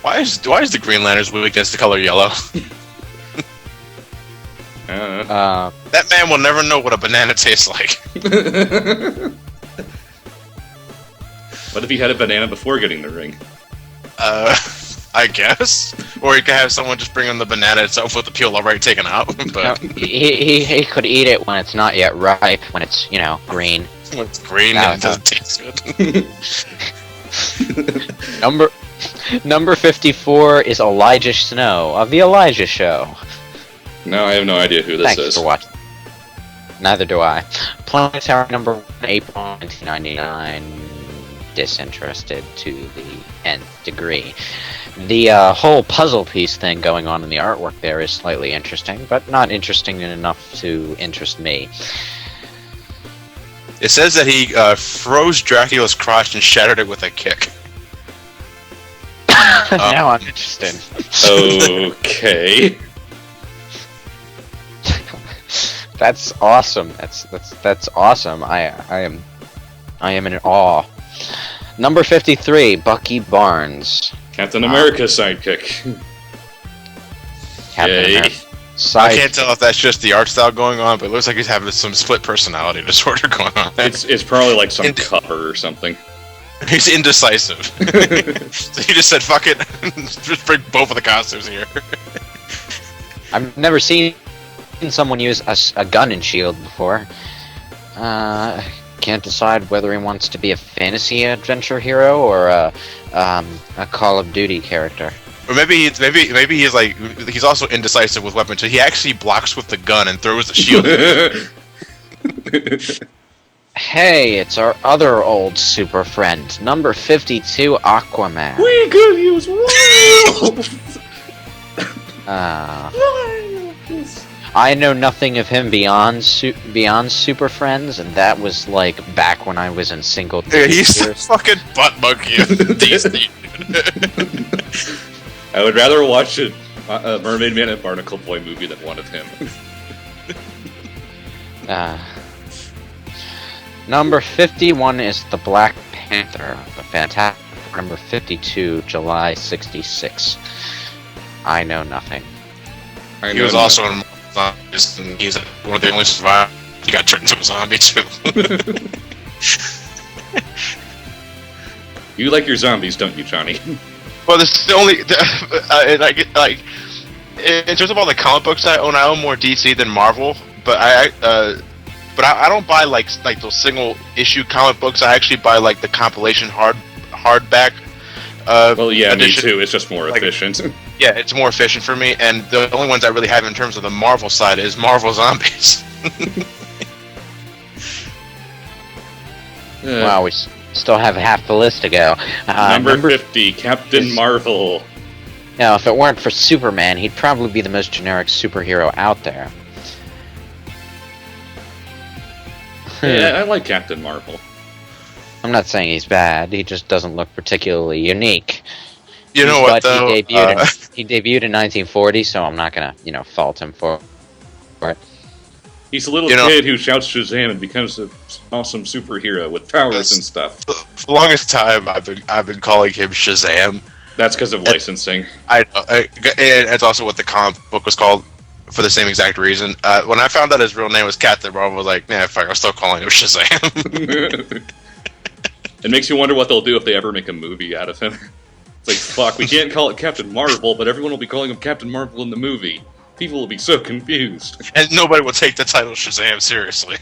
Why is the Green Lantern's weakness the color yellow? That man will never know what a banana tastes like. What if he had a banana before getting the ring? I guess. Or you could have someone just bring him the banana itself with the peel already taken out. But No, he could eat it when it's not yet ripe, when it's, green. when it's green and it doesn't taste good. Number 54 is Elijah Snow of The Elijah Show. No, I have no idea who this Thanks is. for watching. Neither do I. Planetary number 1, April 1999. Disinterested to the nth degree. The whole puzzle piece thing going on in the artwork there is slightly interesting, but not interesting enough to interest me. It says that he froze Dracula's crotch and shattered it with a kick. Now I'm interested. Okay. That's awesome. That's awesome. I am in awe. Number 53, Bucky Barnes. Captain America's sidekick. Captain Yay. America. I can't tell if that's just the art style going on, but it looks like he's having some split personality disorder going on there. It's probably like some cover or something. He's indecisive. So he just said, fuck it, just bring both of the costumes here. I've never seen someone use a gun and shield before. Can't decide whether he wants to be a fantasy adventure hero or a Call of Duty character. Or maybe he's also indecisive with weapons, so he actually blocks with the gun and throws the shield. Hey, it's our other old super friend, number 52, Aquaman. We could use wolves. I know nothing of him beyond Super Friends, and that was like back when I was in single. Yeah, he's a fucking butt monkey of DC. I would rather watch it Mermaid Man and Barnacle Boy movie that wanted him. Number 51 is The Black Panther, the Fantastic Four, number 52, July 66. I know nothing. He was also in Zombies, and he's one of the only survivors. He got turned into a zombie too. You like your zombies, don't you, Johnny? Well, this is the only like in terms of all the comic books I own more DC than Marvel. But I don't buy like those single issue comic books. I actually buy like the compilation hardback. Well, yeah, edition. Me too. It's just more efficient. Yeah, it's more efficient for me. And the only ones I really have in terms of the Marvel side is Marvel Zombies. Wow, we still have half the list to go. Number 50, Captain Marvel. Now, if it weren't for Superman, he'd probably be the most generic superhero out there. Yeah, I like Captain Marvel. I'm not saying he's bad. He just doesn't look particularly unique. You know what, But though? he debuted in 1940, so I'm not gonna, fault him for it. He's a little kid who shouts Shazam and becomes an awesome superhero with powers and stuff. For the longest time, I've been calling him Shazam. That's because of licensing. And it's also what the comic book was called for the same exact reason. When I found out his real name was Captain Marvel, I was like, nah, fuck, I'm still calling him Shazam. It makes you wonder what they'll do if they ever make a movie out of him. It's like, fuck, we can't call it Captain Marvel, but everyone will be calling him Captain Marvel in the movie. People will be so confused. And nobody will take the title Shazam seriously.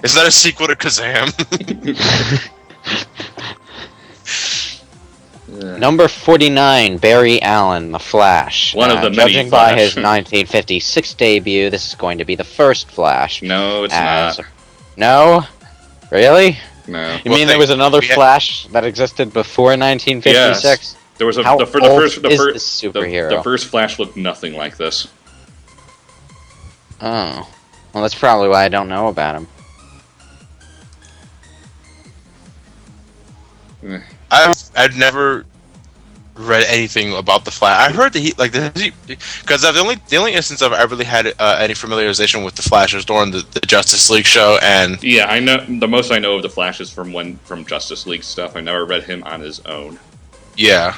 Is that a sequel to Kazam? Number 49, Barry Allen, The Flash. One of the many Judging Flash. by his 1956 debut, this is going to be the first Flash. No, it's not. No? Really? No. You mean there was another Flash that existed before 1956? Yes. There was the first Flash looked nothing like this. Oh. Well, that's probably why I don't know about him. I've never read anything about the Flash. I heard that because the only instance I've really had any familiarization with the Flash was during the Justice League show, and yeah, I know the most I know of the Flash is from Justice League stuff. I never read him on his own. Yeah,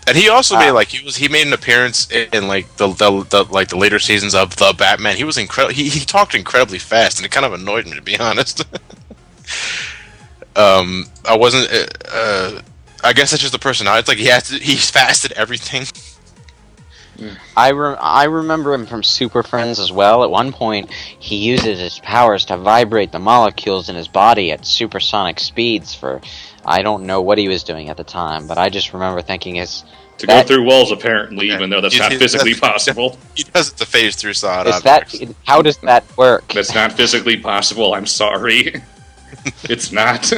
and he also made he made an appearance in like the later seasons of the Batman. He was incredible. He talked incredibly fast, and it kind of annoyed me, to be honest. I wasn't. I guess it's just the personality. It's like he's fast at everything. I remember him from Super Friends as well. At one point, he uses his powers to vibrate the molecules in his body at supersonic speeds for... I don't know what he was doing at the time, but I just remember thinking go through walls, apparently, even though that's not physically possible. He does it to phase through solid objects. How does that work? That's not physically possible, I'm sorry. It's not.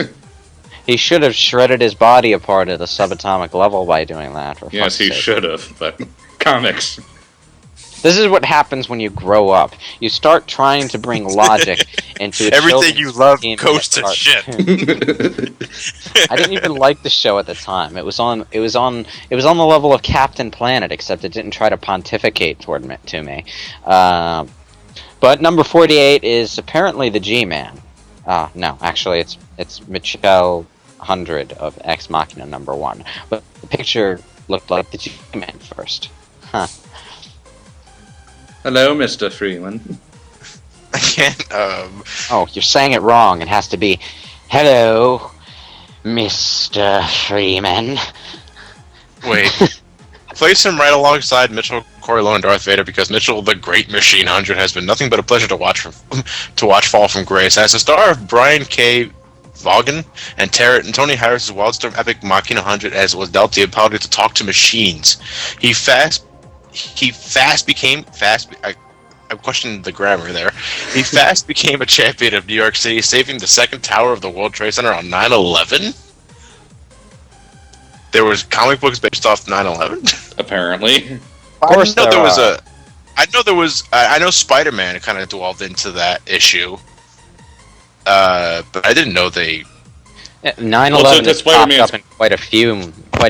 He should have shredded his body apart at a subatomic level by doing that. Yes, he should have, but comics. This is what happens when you grow up. You start trying to bring logic into everything you love goes to shit. I didn't even like the show at the time. It was on the level of Captain Planet, except it didn't try to pontificate to me. But number 48 is apparently the G-Man. No, actually, it's Michelle 100 of Ex Machina number 1. But the picture looked like the G-Man first. Huh. Hello, Mr. Freeman. I can't, Oh, you're saying it wrong. It has to be, hello, Mr. Freeman. Wait. Place him right alongside Mitchell, Corey Lowe, and Darth Vader, because Mitchell, the Great Machine Hunter, has been nothing but a pleasure to watch fall from grace. As the star of Brian K. Vaughan and Tony Harris's Wildstorm epic Machina 100, as was dealt the ability to talk to machines. He fast became. I'm questioning the grammar there. He fast became a champion of New York City, saving the second tower of the World Trade Center on 9/11. There was comic books based off 9/11. Apparently, Of course I know Spider-Man kind of dwelled into that issue, but I didn't know they 9/11 has popped Spider-Man's- up in quite a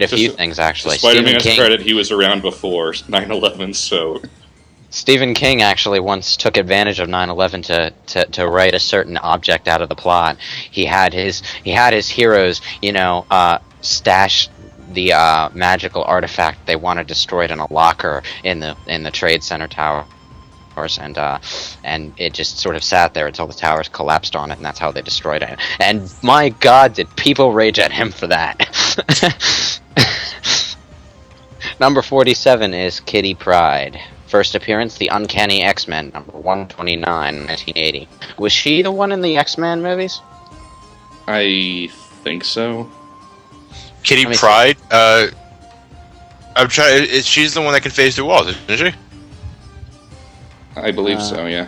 few things actually. To Spider-Man's Stephen King, credit, he was around before 9/11, so Stephen King actually once took advantage of 9/11 to write a certain object out of the plot. He had his heroes, stash the magical artifact they wanted destroyed in a locker in the Trade Center tower. And it just sort of sat there until the towers collapsed on it, and that's how they destroyed it. And my God, did people rage at him for that. Number 47 is Kitty Pryde. First appearance, The Uncanny X-Men, number 129, 1980. Was she the one in the X-Men movies? I think so. Kitty Pryde. I'm trying. She's the one that can phase through walls, isn't she? I believe so. Yeah.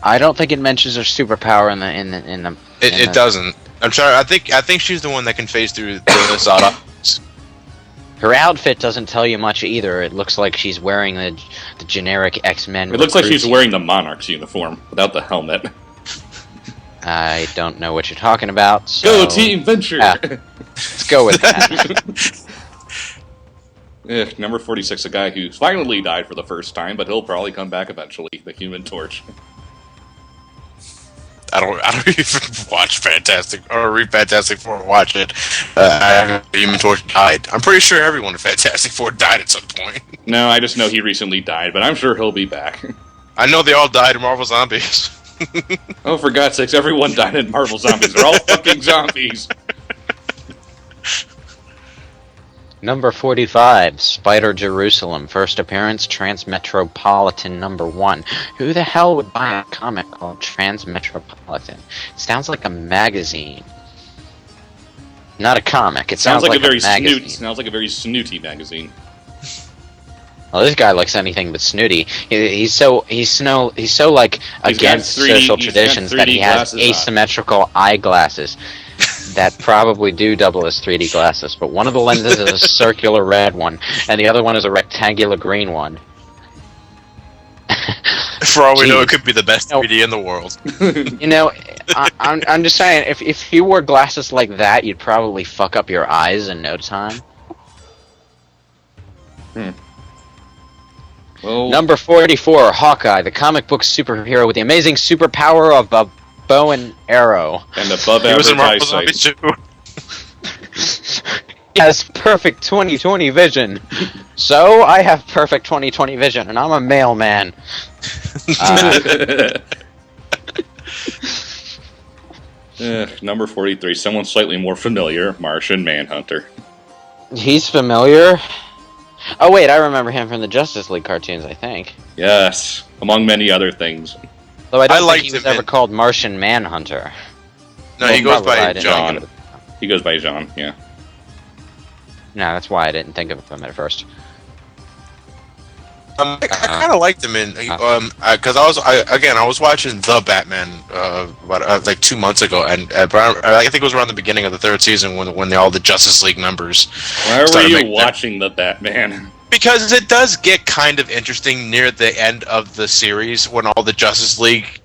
I don't think it mentions her superpower in the. It doesn't. I'm sorry. I think she's the one that can phase through the sawdust. Her outfit doesn't tell you much either. It looks like she's wearing the generic X-Men. It looks like she's wearing the Monarch's uniform without the helmet. I don't know what you're talking about. So... Go Team Venture! Yeah. Let's go with that. Number 46, a guy who finally died for the first time, but he'll probably come back eventually. The Human Torch. I don't even watch Fantastic or read Fantastic Four or watch it. The Human Torch died. I'm pretty sure everyone in Fantastic Four died at some point. No, I just know he recently died, but I'm sure he'll be back. I know they all died in Marvel Zombies. Oh, for God's sakes, everyone died in Marvel Zombies. They're all fucking zombies. Number 45, Spider Jerusalem. First appearance, Transmetropolitan number 1. Who the hell would buy a comic called Transmetropolitan? It sounds like a magazine. Not a comic. It sounds like a magazine. Sounds like a very snooty magazine. Well, this guy likes anything but snooty. He's so like against social traditions that he has asymmetrical eyeglasses that probably do double as 3D glasses. But one of the lenses is a circular red one, and the other one is a rectangular green one. For all we know, it could be the best 3D in the world. I'm just saying, if you wore glasses like that, you'd probably fuck up your eyes in no time. Well, Number 44, Hawkeye, the comic book superhero with the amazing superpower of a bow and arrow. And above He was in average Marvel Zombies eyesight. too. He has perfect 20/20 vision. So, I have perfect 20/20 vision, and I'm a mailman. Number 43, someone slightly more familiar, Martian Manhunter. He's familiar. Oh wait, I remember him from the Justice League cartoons, I think. Yes, among many other things. Though I don't think liked he was him ever called Martian Manhunter. No, he goes by probably John. He goes by John, yeah. No, that's why I didn't think of him at first. I kind of liked him in because I was watching The Batman about like 2 months ago, and I think it was around the beginning of the third season when all the Justice League members. Why were started you making watching The Batman? Because it does get kind of interesting near the end of the series when all the Justice League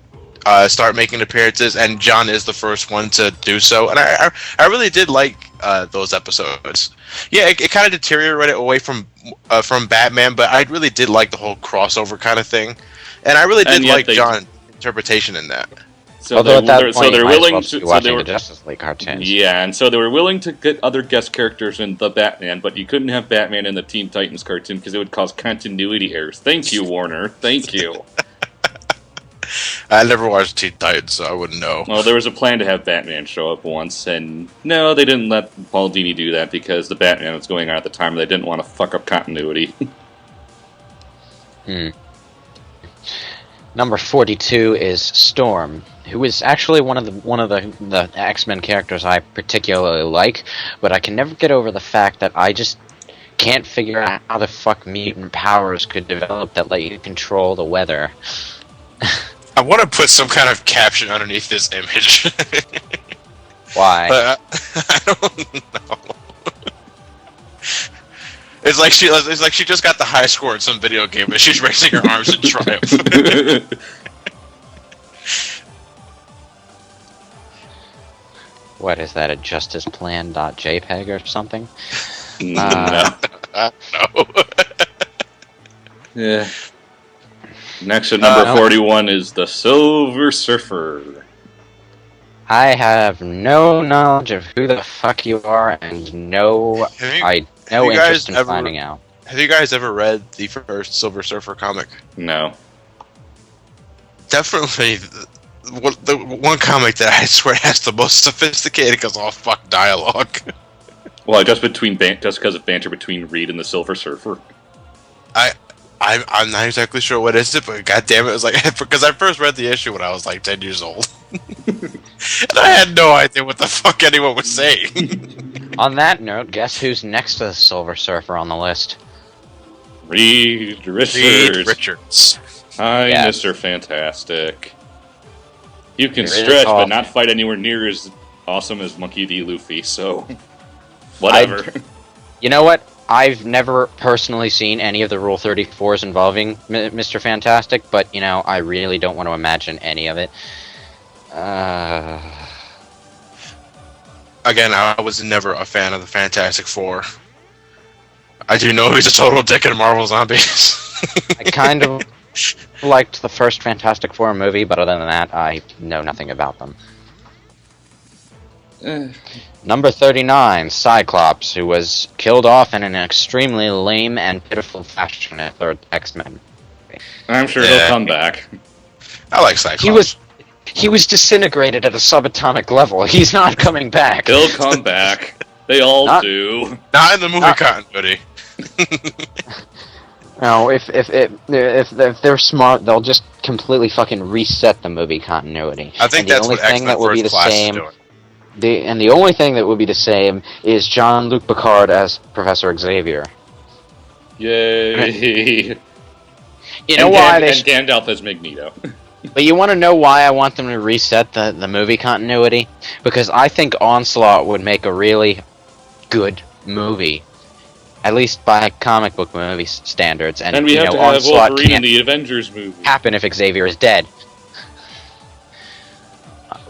start making appearances, and John is the first one to do so. And I really did like those episodes. Yeah, it kind of deteriorated away from Batman, but I really did like the whole crossover kind of thing, and I really did like John's interpretation in that. So Although at that point, so they're you might willing as well to be watching so the Justice League cartoons. Yeah, and so they were willing to get other guest characters in The Batman, but you couldn't have Batman in the Teen Titans cartoon because it would cause continuity errors. Thank you, Warner. Thank you. I never watched Teen Titans, so I wouldn't know. Well, there was a plan to have Batman show up once, and no, they didn't let Paul Dini do that because the Batman was going on at the time, and they didn't want to fuck up continuity. Number 42 is Storm, who is actually one of the X-Men characters I particularly like, but I can never get over the fact that I just can't figure out how the fuck mutant powers could develop that let you control the weather. I want to put some kind of caption underneath this image. Why? But I don't know. It's like she just got the high score in some video game, but she's raising her arms in triumph. What is that? A justiceplan.jpg or something? No. No. Yeah. Next at number no. 41 is the Silver Surfer. I have no knowledge of who the fuck you are, and no interest in finding out. Have you guys ever read the first Silver Surfer comic? No. Definitely the one comic that I swear has the most sophisticated because all fuck dialogue. Well, just because of banter between Reed and the Silver Surfer. I'm not exactly sure what is it, but goddamn it was like because I first read the issue when I was like 10 years old, and I had no idea what the fuck anyone was saying. On that note, guess who's next to the Silver Surfer on the list? Reed Richards. Reed Richards. Hi, Yes. Mr. Fantastic. You can There is stretch, all- but not fight anywhere near as awesome as Monkey D. Luffy, so... Whatever. You know what? I've never personally seen any of the Rule 34s involving Mr. Fantastic, but, you know, I really don't want to imagine any of it. Again, I was never a fan of the Fantastic Four. I do know he's a total dick in Marvel Zombies. I kind of liked the first Fantastic Four movie, but other than that, I know nothing about them. Number 39, Cyclops, who was killed off in an extremely lame and pitiful fashion in third X-Men. I'm sure Yeah. he'll come back. I like Cyclops. He was disintegrated at a subatomic level. He's not coming back. He'll come back. They all Not- do. Not in the movie continuity. No, if they're smart, they'll just completely fucking reset the movie continuity. I think And the that's only what thing X-Men that will be First the Class is same. doing. The only thing that would be the same is Jean-Luc Picard as Professor Xavier. Yay. You know why they? And Gandalf as Magneto. But you want to know why I want them to reset the movie continuity? Because I think Onslaught would make a really good movie, at least by comic book movie standards. And we you have know, to have Onslaught Wolverine in can't the Avengers movie. happen if Xavier is dead.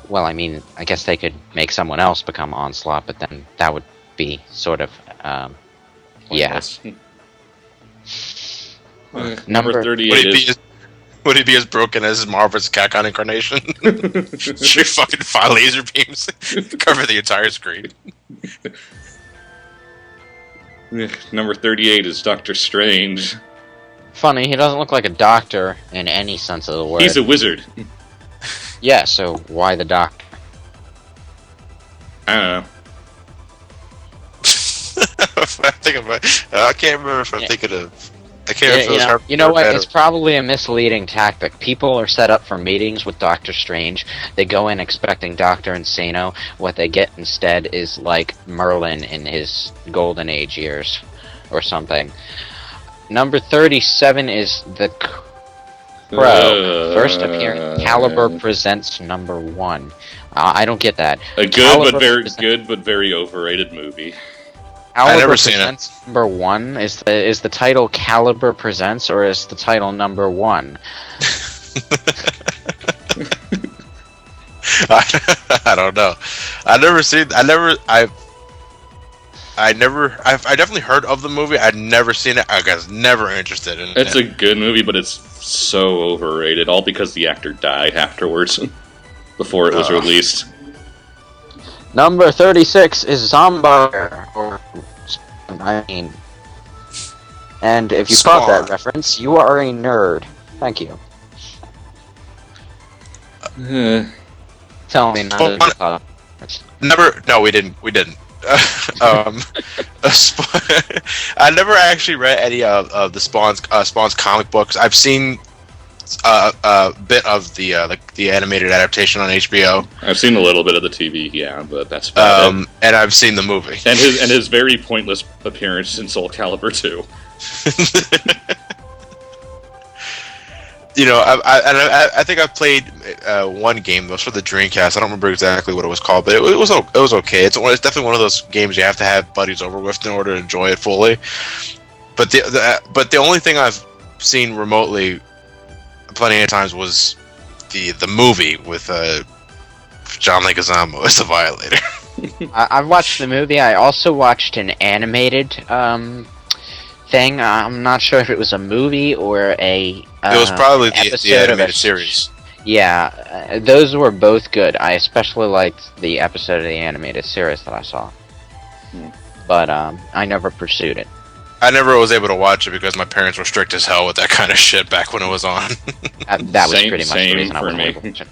Well, I mean, I guess they could make someone else become Onslaught, but then that would be sort of, yeah. Number 38 is... Would he be as broken as Marvel's Capcom incarnation? Shoot fucking 5 laser beams cover the entire screen. Number 38 is Doctor Strange. Funny, he doesn't look like a doctor in any sense of the word. He's a wizard. Yeah, so why the doctor? I don't know. I can't remember if I'm thinking of. I can't remember if it was her. You know what? her- It's probably a misleading tactic. People are set up for meetings with Doctor Strange. They go in expecting Dr. Insano. What they get instead is like Merlin in his Golden Age years, or something. Number 37 is the Crow. First appearance. Caliber presents number 1. I don't get that. A good Caliber but very presents- good but very overrated movie. Caliber never seen it. presents number 1. Is the title Caliber presents, or is the title number 1? I don't know. I've definitely heard of the movie. I'd never seen it. I was never interested in it. It's a good movie, but it's so overrated, all because the actor died afterwards, before it was released. Number 36 is Zombar, and if you caught that Spawn. reference, you are a nerd. Thank you. Tell me not to caught it. Never. No, we didn't. I never actually read any of the Spawn's comic books. I've seen a bit of the animated adaptation on HBO. I've seen a little bit of the TV, yeah, but that's about it. And I've seen the movie. And his very pointless appearance in Soul Calibur 2. You know, I think I played one game. It was for the Dreamcast. I don't remember exactly what it was called, but it was okay. It's definitely one of those games you have to have buddies over with in order to enjoy it fully. But the only thing I've seen remotely plenty of times was the movie with John Leguizamo as the Violator. I've watched the movie. I also watched an animated thing. I'm not sure if it was a movie or a. It was probably the episode of animated series. Yeah, those were both good. I especially liked the episode of the animated series that I saw. But I never pursued it. I never was able to watch it because my parents were strict as hell with that kind of shit back when it was on. That was Same- pretty much the same reason I for was me. able to watch it.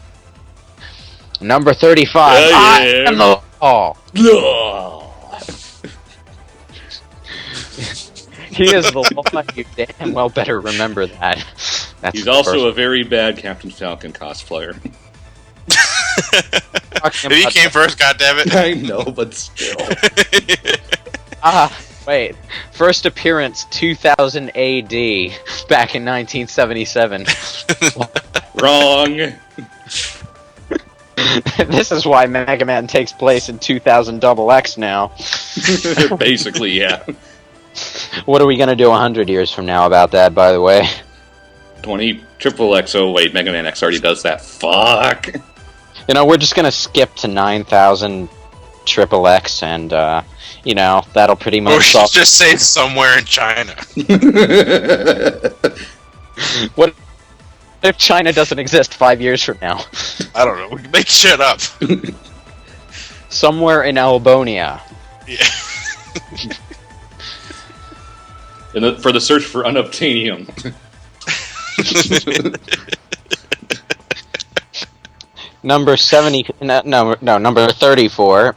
Number 35. Yeah, I yeah. am the law. He is the law. You damn well better remember that. That's He's the also first a very bad Captain Falcon cosplayer. talking He about came first, goddammit. I know, but still. Wait. First appearance 2000 AD, back in 1977. Wrong. This is why Mega Man takes place in 2000 XX now. Basically, yeah. What are we gonna do 100 years from now about that, by the way? 20 triple X. Oh wait, Mega Man X already does that. Fuck. You know, we're just gonna skip to 9000 triple X, and you know, that'll pretty Or much we should solve. just say somewhere in China. What if China doesn't exist 5 years from now? I don't know. We can make shit up. Somewhere in Albonia. Yeah. For the search for unobtainium. Number 70. No, number 34.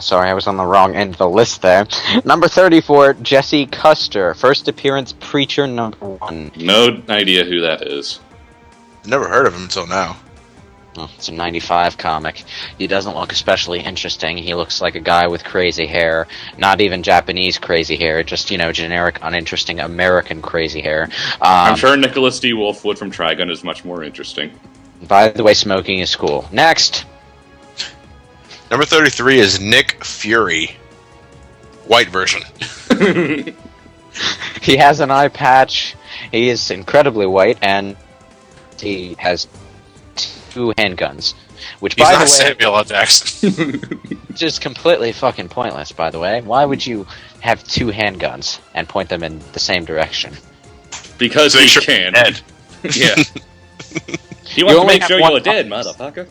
Sorry, I was on the wrong end of the list there. Number 34, Jesse Custer. First appearance, Preacher number 1. No idea who that is. Never heard of him until now. Oh, it's a 95 comic. He doesn't look especially interesting. He looks like a guy with crazy hair. Not even Japanese crazy hair, just, you know, generic, uninteresting American crazy hair. I'm sure Nicholas D. Wolfwood from Trigun is much more interesting. By the way, smoking is cool. Next! Number 33 is Nick Fury. White version. He has an eye patch. He is incredibly white, and he has 2 handguns. Which, He's by not the way, Samuel L. Jackson. just completely fucking pointless, by the way. Why would you have 2 handguns and point them in the same direction? Because So he make sure can. dead. Yeah. He wants to only make have sure one you're dead, eye. motherfucker.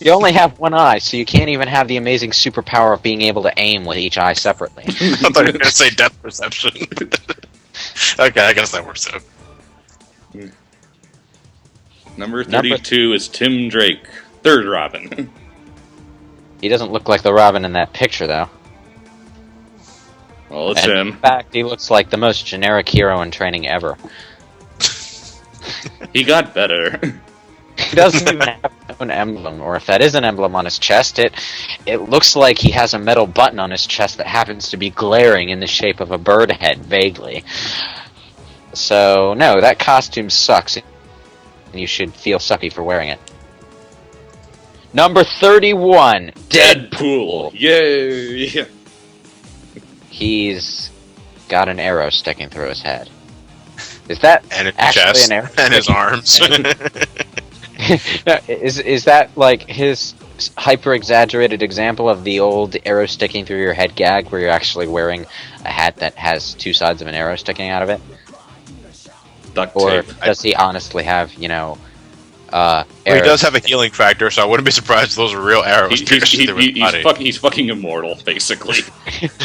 You only have one eye, so you can't even have the amazing superpower of being able to aim with each eye separately. I thought you were going to say depth perception. Okay, I guess that works out. Number 32 is Tim Drake. Third Robin. He doesn't look like the Robin in that picture, though. Well, it's And him. In fact, he looks like the most generic hero in training ever. He got better. He doesn't even have an emblem, or if that is an emblem on his chest, it looks like he has a metal button on his chest that happens to be glaring in the shape of a bird head, vaguely. So, no, that costume sucks. You should feel sucky for wearing it. Number 31, Deadpool. Yay! He's got an arrow sticking through his head. Is that And his actually chest. an arrow? And his arms. No, is that like his hyper exaggerated example of the old arrow sticking through your head gag, where you're actually wearing a hat that has 2 sides of an arrow sticking out of it? Duct Or tape. does he honestly have, you know, Well, he arrows? does have a healing factor, so I wouldn't be surprised if those are real arrows. He's fucking immortal, basically.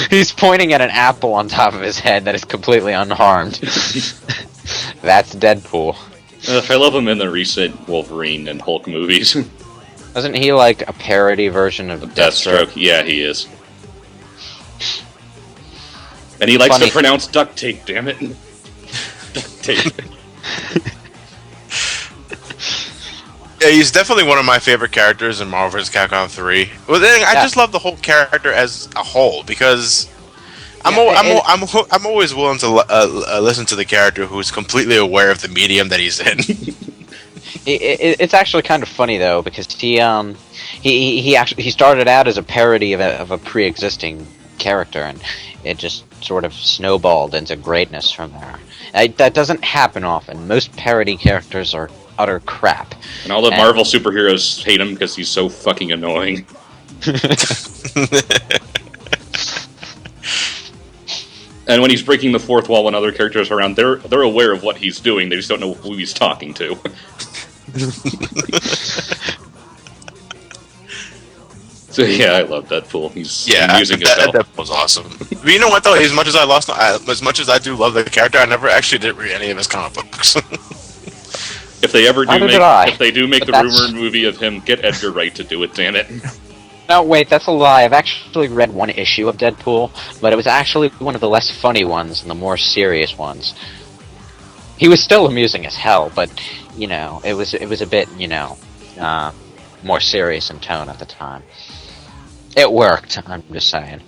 He's pointing at an apple on top of his head that is completely unharmed. That's Deadpool. I love him in the recent Wolverine and Hulk movies. Wasn't he like a parody version of Deathstroke? Deathstroke. Yeah, he is. And he likes Funny. to pronounce duct tape, damn it. Duct tape. Yeah, he's definitely one of my favorite characters in Marvel vs. Capcom 3. Well, then I just love the whole character as a whole because I'm always willing to listen to the character who's completely aware of the medium that he's in. It's actually kind of funny though, because he started out as a parody of a pre-existing character, and it just sort of snowballed into greatness from there. That doesn't happen often. Most parody characters are utter crap. And all the Marvel superheroes hate him because he's so fucking annoying. And when he's breaking the fourth wall when other characters are around, they're aware of what he's doing. They just don't know who he's talking to. So yeah, I love Deadpool. He's amusing himself. Deadpool's awesome. But you know what though? As much as I do love the character, I never actually did read any of his comic books. If they ever do make the rumored movie of him, get Edgar Wright to do it. Damn it. No, wait, that's a lie. I've actually read one issue of Deadpool, but it was actually one of the less funny ones and the more serious ones. He was still amusing as hell, but you know, it was a bit, you know, more serious in tone at the time. It worked, I'm just saying.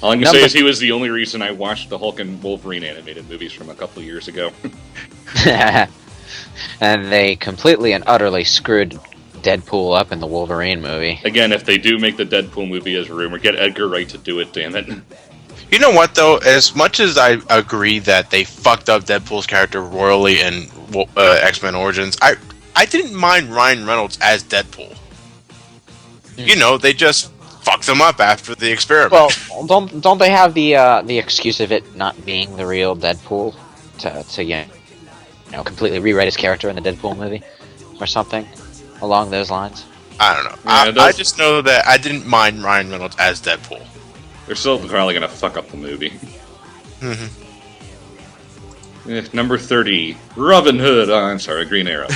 All I'm going to say is he was the only reason I watched the Hulk and Wolverine animated movies from a couple of years ago. And they completely and utterly screwed Deadpool up in the Wolverine movie. Again, if they do make the Deadpool movie as a rumor, get Edgar Wright to do it, damn it. You know what, though? As much as I agree that they fucked up Deadpool's character royally in X-Men Origins, I didn't mind Ryan Reynolds as Deadpool. You know, they just fucked him up after the experiment. Well, don't they have the excuse of it not being the real Deadpool to you know, completely rewrite his character in the Deadpool movie or something along those lines? I don't know. I just know that I didn't mind Ryan Reynolds as Deadpool. They're still probably going to fuck up the movie. Number 30, Robin Hood. Oh, I'm sorry, Green Arrow.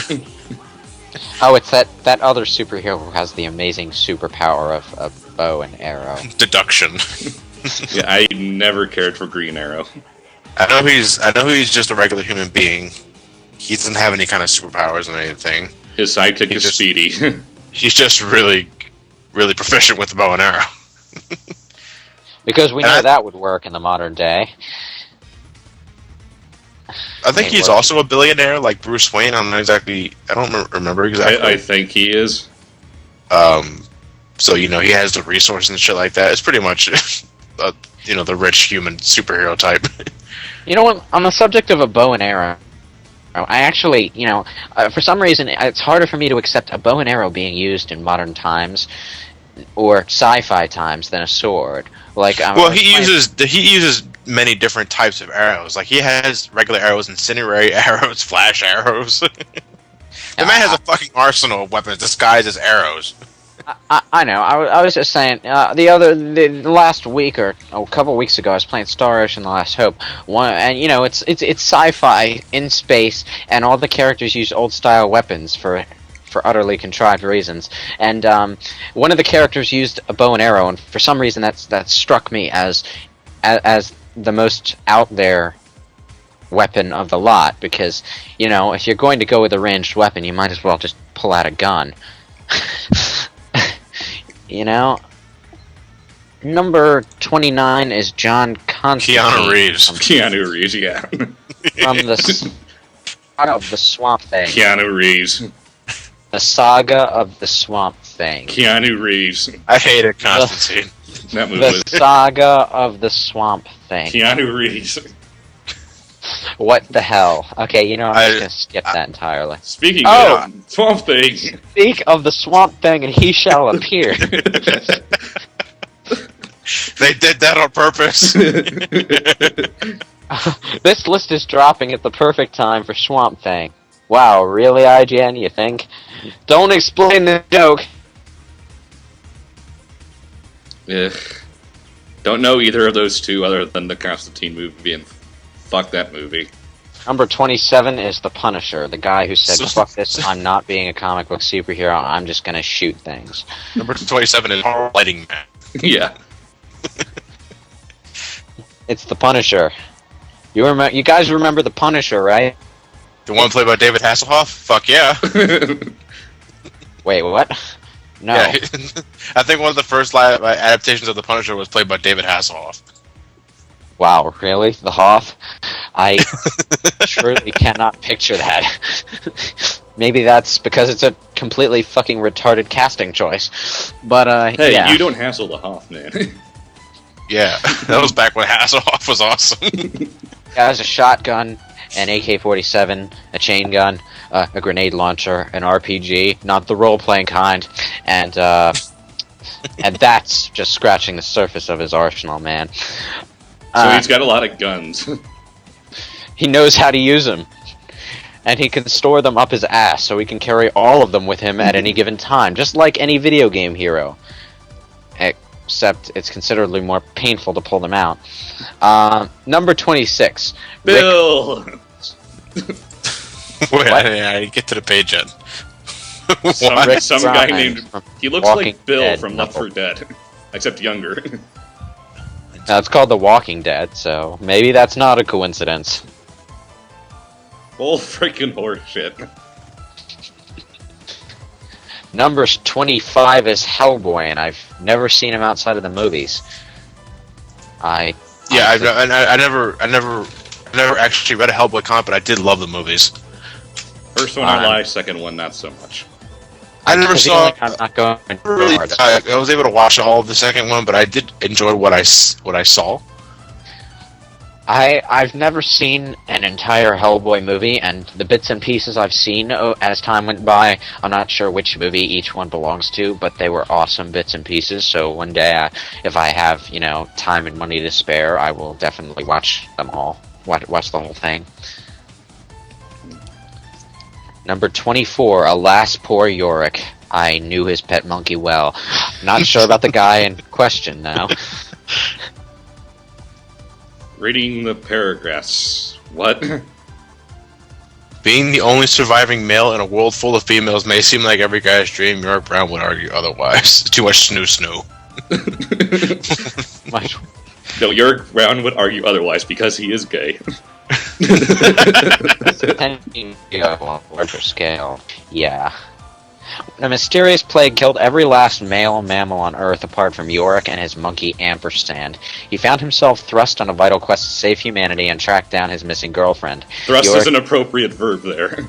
Oh, it's that other superhero who has the amazing superpower of bow and arrow. Deduction. Yeah, I never cared for Green Arrow. I know he's just a regular human being. He doesn't have any kind of superpowers or anything. His sidekick is Speedy. He's just really, really proficient with the bow and arrow. Because we know that would work in the modern day. I think he's also a billionaire, like Bruce Wayne. I don't remember exactly. I think he is. So, you know, he has the resources and shit like that. It's pretty much, you know, the rich human superhero type. You know what? On the subject of a bow and arrow, I actually, you know, for some reason, it's harder for me to accept a bow and arrow being used in modern times or sci-fi times than a sword. Like, he uses many different types of arrows. Like, he has regular arrows, incendiary arrows, flash arrows. The man has a fucking arsenal of weapons disguised as arrows. I know. I was just saying. The last week or a couple weeks ago, I was playing Star Ocean: The Last Hope. And you know, it's sci-fi in space, and all the characters use old-style weapons for utterly contrived reasons. And one of the characters used a bow and arrow, and for some reason that struck me as the most out there weapon of the lot, because, you know, if you're going to go with a ranged weapon, you might as well just pull out a gun. You know? Number 29 is John Constantine. Keanu Reeves, yeah. From the Saga of the Swamp Thing. Keanu Reeves. The Saga of the Swamp Thing. Keanu Reeves. I hated Constantine. That movie the Saga of the Swamp Thing. Keanu Reeves. What the hell? Okay, you know, I'm just gonna skip that entirely. Speaking of Swamp Thing. Speak of the Swamp Thing and he shall appear. They did that on purpose. This list is dropping at the perfect time for Swamp Thing. Wow, really, IGN, you think? Don't explain the joke! Ugh. Don't know either of those two other than the Constantine movie, and fuck that movie. Number 27 is The Punisher, the guy who said, fuck this, I'm not being a comic book superhero, I'm just gonna shoot things. Number 27 is Lighting Man. Yeah. It's The Punisher. You guys remember The Punisher, right? The one played by David Hasselhoff? Fuck yeah. Wait, what? No. Yeah, I think one of the first live adaptations of The Punisher was played by David Hasselhoff. Wow, really? The Hoff? I truly cannot picture that. Maybe that's because it's a completely fucking retarded casting choice. But, hey, yeah. you don't hassle the Hoff, man. Yeah, that was back when Hasselhoff was awesome. He has a shotgun, an AK-47, a chain gun, a grenade launcher, an RPG, not the role-playing kind, and and that's just scratching the surface of his arsenal, man. So he's got a lot of guns. He knows how to use them. And he can store them up his ass, so he can carry all of them with him at any given time, just like any video game hero. Except it's considerably more painful to pull them out. Number 26. Bill! Wait, I didn't get to the page yet. Some guy named... He looks Walking like Bill Dead from Left 4 Dead. Except younger. Now, it's called The Walking Dead, so maybe that's not a coincidence. Full freaking horseshit. Number 25 is Hellboy, and I've never seen him outside of the movies. I never actually read a Hellboy comic, but I did love the movies. First one I like, second one not so much. I never saw. I'm not going Really, I was able to watch all of the second one, but I did enjoy what I saw. I've never seen an entire Hellboy movie, and the bits and pieces I've seen as time went by, I'm not sure which movie each one belongs to, but they were awesome bits and pieces. So one day, if I have time and money to spare, I will definitely watch them all. Watch the whole thing. Number 24, Alas Poor Yorick. I knew his pet monkey well. Not sure about the guy in question now. Reading the paragraphs. What? Being the only surviving male in a world full of females may seem like every guy's dream. York Brown would argue otherwise. Too much snoo. No, York Brown would argue otherwise because he is gay. Depending on a larger scale, yeah. A mysterious plague killed every last male mammal on Earth apart from Yorick and his monkey Ampersand. He found himself thrust on a vital quest to save humanity and track down his missing girlfriend. Thrust is an appropriate verb there.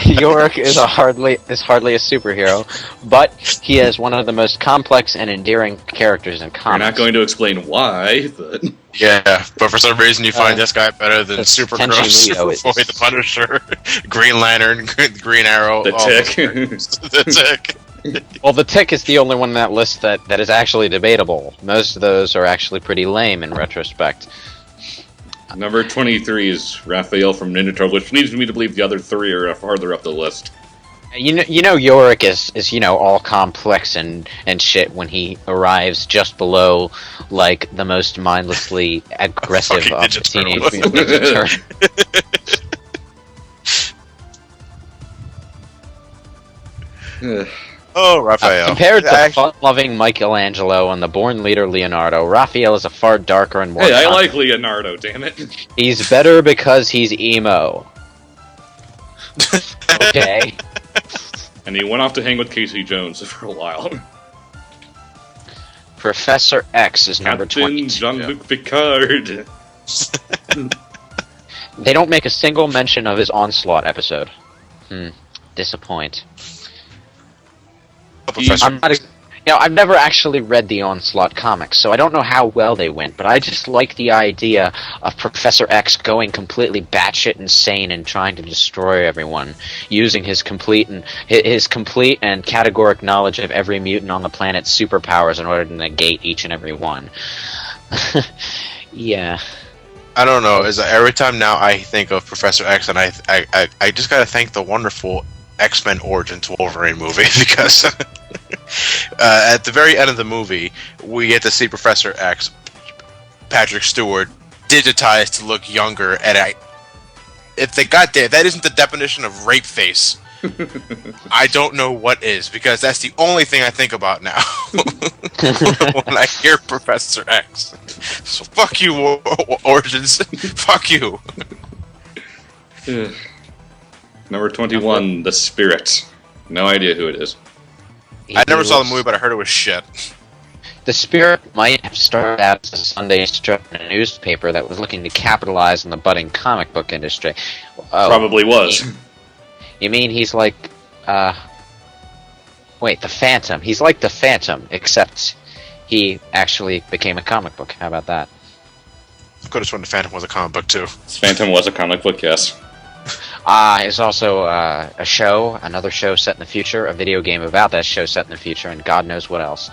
Yorick is hardly a superhero, but he is one of the most complex and endearing characters in comics. We're not going to explain why, but... Yeah, but for some reason you find this guy better than Supergirl, Superboy, the Punisher, Green Lantern, Green Arrow, the Tick. The Tick. Well, the Tick is the only one on that list that is actually debatable. Most of those are actually pretty lame in retrospect. Number 23 is Raphael from Ninja Turtles, which leads me to believe the other three are farther up the list. You know Yorick is all complex and shit when he arrives just below like the most mindlessly aggressive of Teenage Mutant Ninja Turtles. Oh, Raphael. Compared to fun-loving Michelangelo and the born leader Leonardo, Raphael is a far darker and more... Hey, I like Leonardo, damn it. He's better because he's emo. Okay. And he went off to hang with Casey Jones for a while. Professor X is number 22. Jean-Luc Picard. They don't make a single mention of his Onslaught episode. Disappoint. I've never actually read the Onslaught comics, so I don't know how well they went, but I just like the idea of Professor X going completely batshit insane and trying to destroy everyone, using his complete and categoric knowledge of every mutant on the planet's superpowers in order to negate each and every one. Yeah. I don't know. Every time now I think of Professor X, and I just gotta thank the wonderful X-Men Origins Wolverine movie, because at the very end of the movie, we get to see Professor X, Patrick Stewart, digitized to look younger, and if they got there, that isn't the definition of rape face. I don't know what is, because that's the only thing I think about now when I hear Professor X. So fuck you, Origins. Fuck you. Number 21, The Spirit. No idea who it is. I never saw the movie, but I heard it was shit. The Spirit might have started out as a Sunday strip in a newspaper that was looking to capitalize on the budding comic book industry. Probably was. You mean he's like, wait, the Phantom. He's like the Phantom, except he actually became a comic book. How about that? could have sworn the Phantom was a comic book too. Phantom was a comic book, yes. It's also a show, another show set in the future, a video game about that show set in the future, and God knows what else.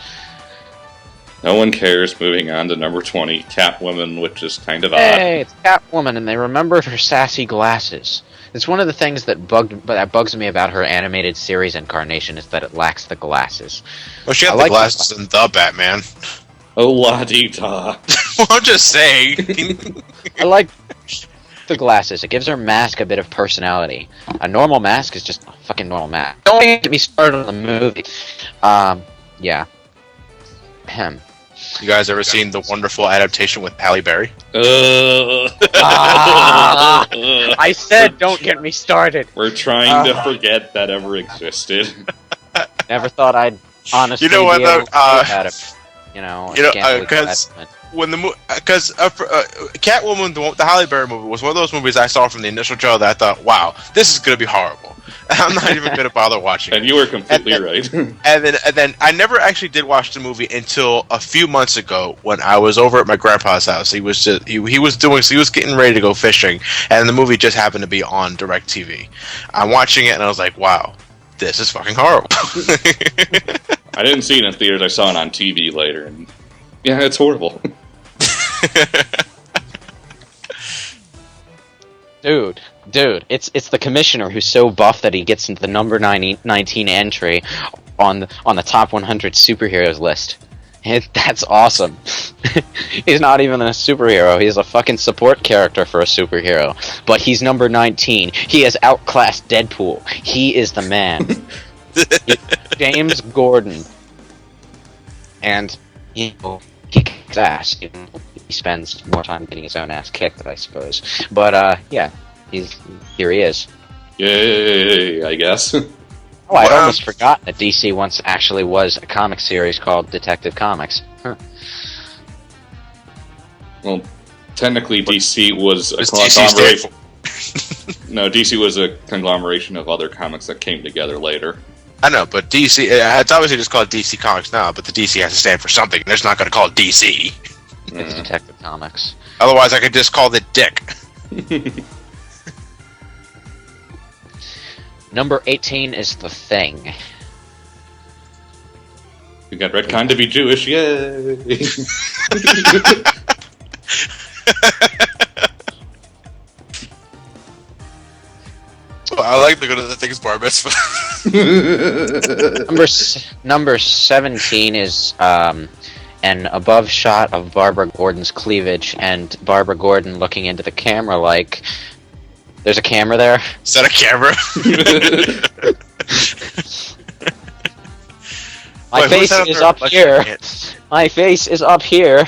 No one cares. Moving on to number 20, Catwoman, which is kind of odd. Hey, it's Catwoman, and they remembered her sassy glasses. It's one of the things that bugs me about her animated series incarnation is that it lacks the glasses. Well, she had the glasses in the Batman. Oh, la-dee-da. Well, I'm just saying. I like the glasses. It gives her mask a bit of personality. A normal mask is just a fucking normal mask. Don't get me started on the movie. Yeah. Ahem. You guys ever seen the wonderful adaptation with Halle Berry? I said don't get me started. We're trying to forget that ever existed. Never thought I'd honestly You know what, be able to though, look at it. I you know, can't believe because that. when Catwoman, the Halle Berry movie, was one of those movies I saw from the initial trailer that I thought, wow, this is going to be horrible. I'm not even going to bother watching And it. you were completely right. And then I never actually did watch the movie until a few months ago when I was over at my grandpa's house. He was getting ready to go fishing, and the movie just happened to be on DirecTV. I'm watching it, and I was like, wow, this is fucking horrible. I didn't see it in theaters. I saw it on TV later, and yeah, it's horrible. Dude, it's the commissioner who's so buff that he gets into the number 19 entry on the top 100 superheroes list. That's awesome. He's not even a superhero. He's a fucking support character for a superhero. But he's number 19. He has outclassed Deadpool. He is the man. James Gordon. And, he kicks ass. He spends more time getting his own ass kicked, I suppose. But, yeah. Here he is. Yay, I guess. Oh, I'd almost forgotten that DC once actually was a comic series called Detective Comics. Huh. Well, technically DC was a conglomeration. No, DC was a conglomeration of other comics that came together later. I know, but DC, it's obviously just called DC Comics now, but the DC has to stand for something. They're just not going to call it DC. It's Detective Comics. Otherwise, I could just call it Dick. Number 18 is The Thing. We got retcon to be Jewish, yay! Well, I like to go to the Thing's bar mitzvah. Number 17 is an above shot of Barbara Gordon's cleavage, and Barbara Gordon looking into the camera like, there's a camera there? Is that a camera? My face is up here. My face is up here.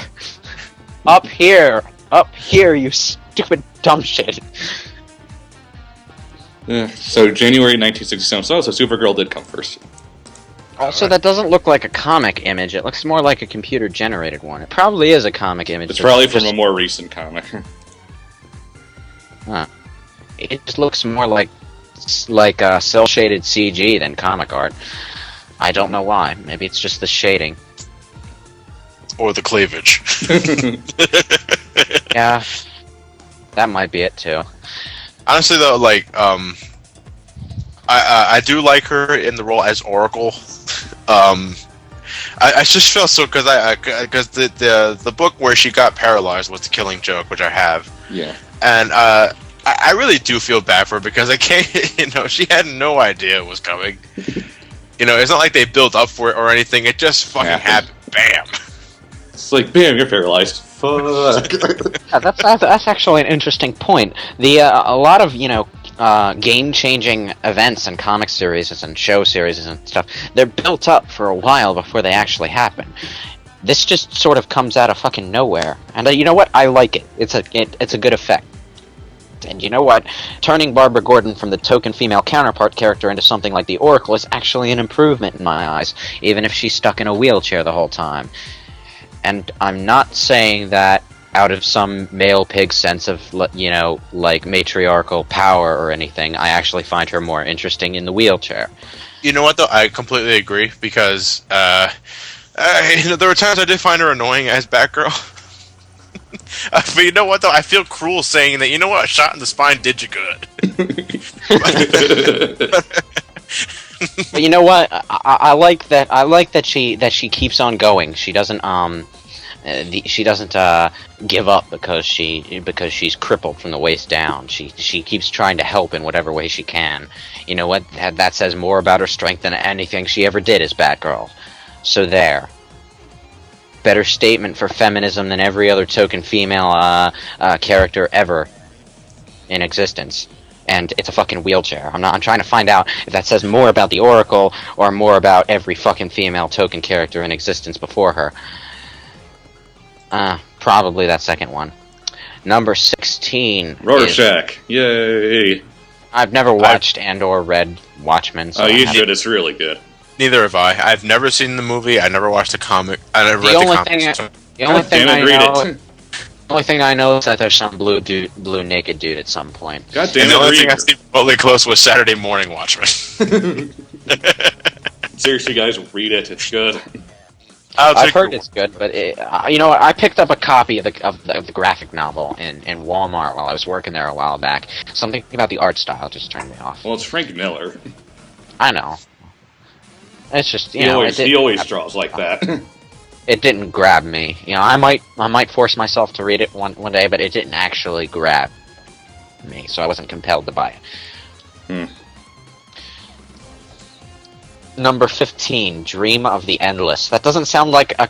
Up here. Up here, you stupid dumb shit. So January 1967. So Supergirl did come first. Also, that doesn't look like a comic image. It looks more like a computer-generated one. It probably is a comic image. It's probably from a more recent comic. Huh. It just looks more like cel-shaded CG than comic art. I don't know why. Maybe it's just the shading. Or the cleavage. Yeah, that might be it too. Honestly, though, like, I do like her in the role as Oracle. I just feel so because the book where she got paralyzed was The Killing Joke, which I have. Yeah. And I really do feel bad for her because I can't. She had no idea it was coming. It's not like they built up for it or anything. It just fucking happened. Bam. It's like, bam, you're paralyzed. Fuck. Yeah, that's actually an interesting point. A lot of game-changing events and comic series and show series and stuff, they're built up for a while before they actually happen. This just sort of comes out of fucking nowhere, and you know what? I like it. It's a good effect. And you know what? Turning Barbara Gordon from the token female counterpart character into something like the Oracle is actually an improvement in my eyes, even if she's stuck in a wheelchair the whole time. And I'm not saying that out of some male pig sense of, like matriarchal power or anything. I actually find her more interesting in the wheelchair. You know what, though? I completely agree, because there were times I did find her annoying as Batgirl. But you know what though? I feel cruel saying that. You know what? A shot in the spine did you good. But you know what? I like that. I like that she keeps on going. She doesn't give up because she's crippled from the waist down. She keeps trying to help in whatever way she can. You know what? That says more about her strength than anything she ever did as Batgirl. So there. Better statement for feminism than every other token female character ever in existence. And it's a fucking wheelchair. I'm trying to find out if that says more about the Oracle or more about every fucking female token character in existence before her. Probably that second one. Number 16. Rorschach. Yay. I've never watched and or read Watchmen. So you should. It's really good. Neither have I. I've never seen the movie. I never watched the comic. I never read the comics. The only thing I know is that there's some blue naked dude at some point. God damn it! The only thing I see remotely close was Saturday Morning Watchmen. Seriously, guys, read it. It's good. I've heard it's good, but you know what? I picked up a copy of the graphic novel in Walmart while I was working there a while back. Something about the art style just turned me off. Well, it's Frank Miller. I know. It's just he always draws like that. It didn't grab me. You know, I might force myself to read it one day, but it didn't actually grab me, so I wasn't compelled to buy it. Number 15, Dream of the Endless. That doesn't sound like a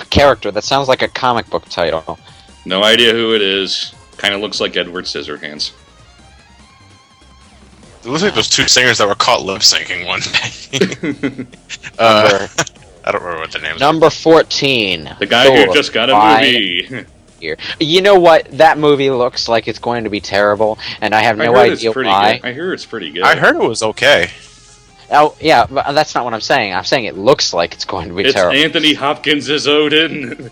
character. That sounds like a comic book title. No idea who it is. Kind of looks like Edward Scissorhands. It looks like those two singers that were caught lip syncing one day. I don't remember what their names. Number 14. The guy who just got a movie. You know what? That movie looks like it's going to be terrible, and I have no idea why. I hear it's pretty good. I heard it was okay. Oh, yeah, but that's not what I'm saying. I'm saying it looks like it's going to be terrible. It's Anthony Hopkins as Odin.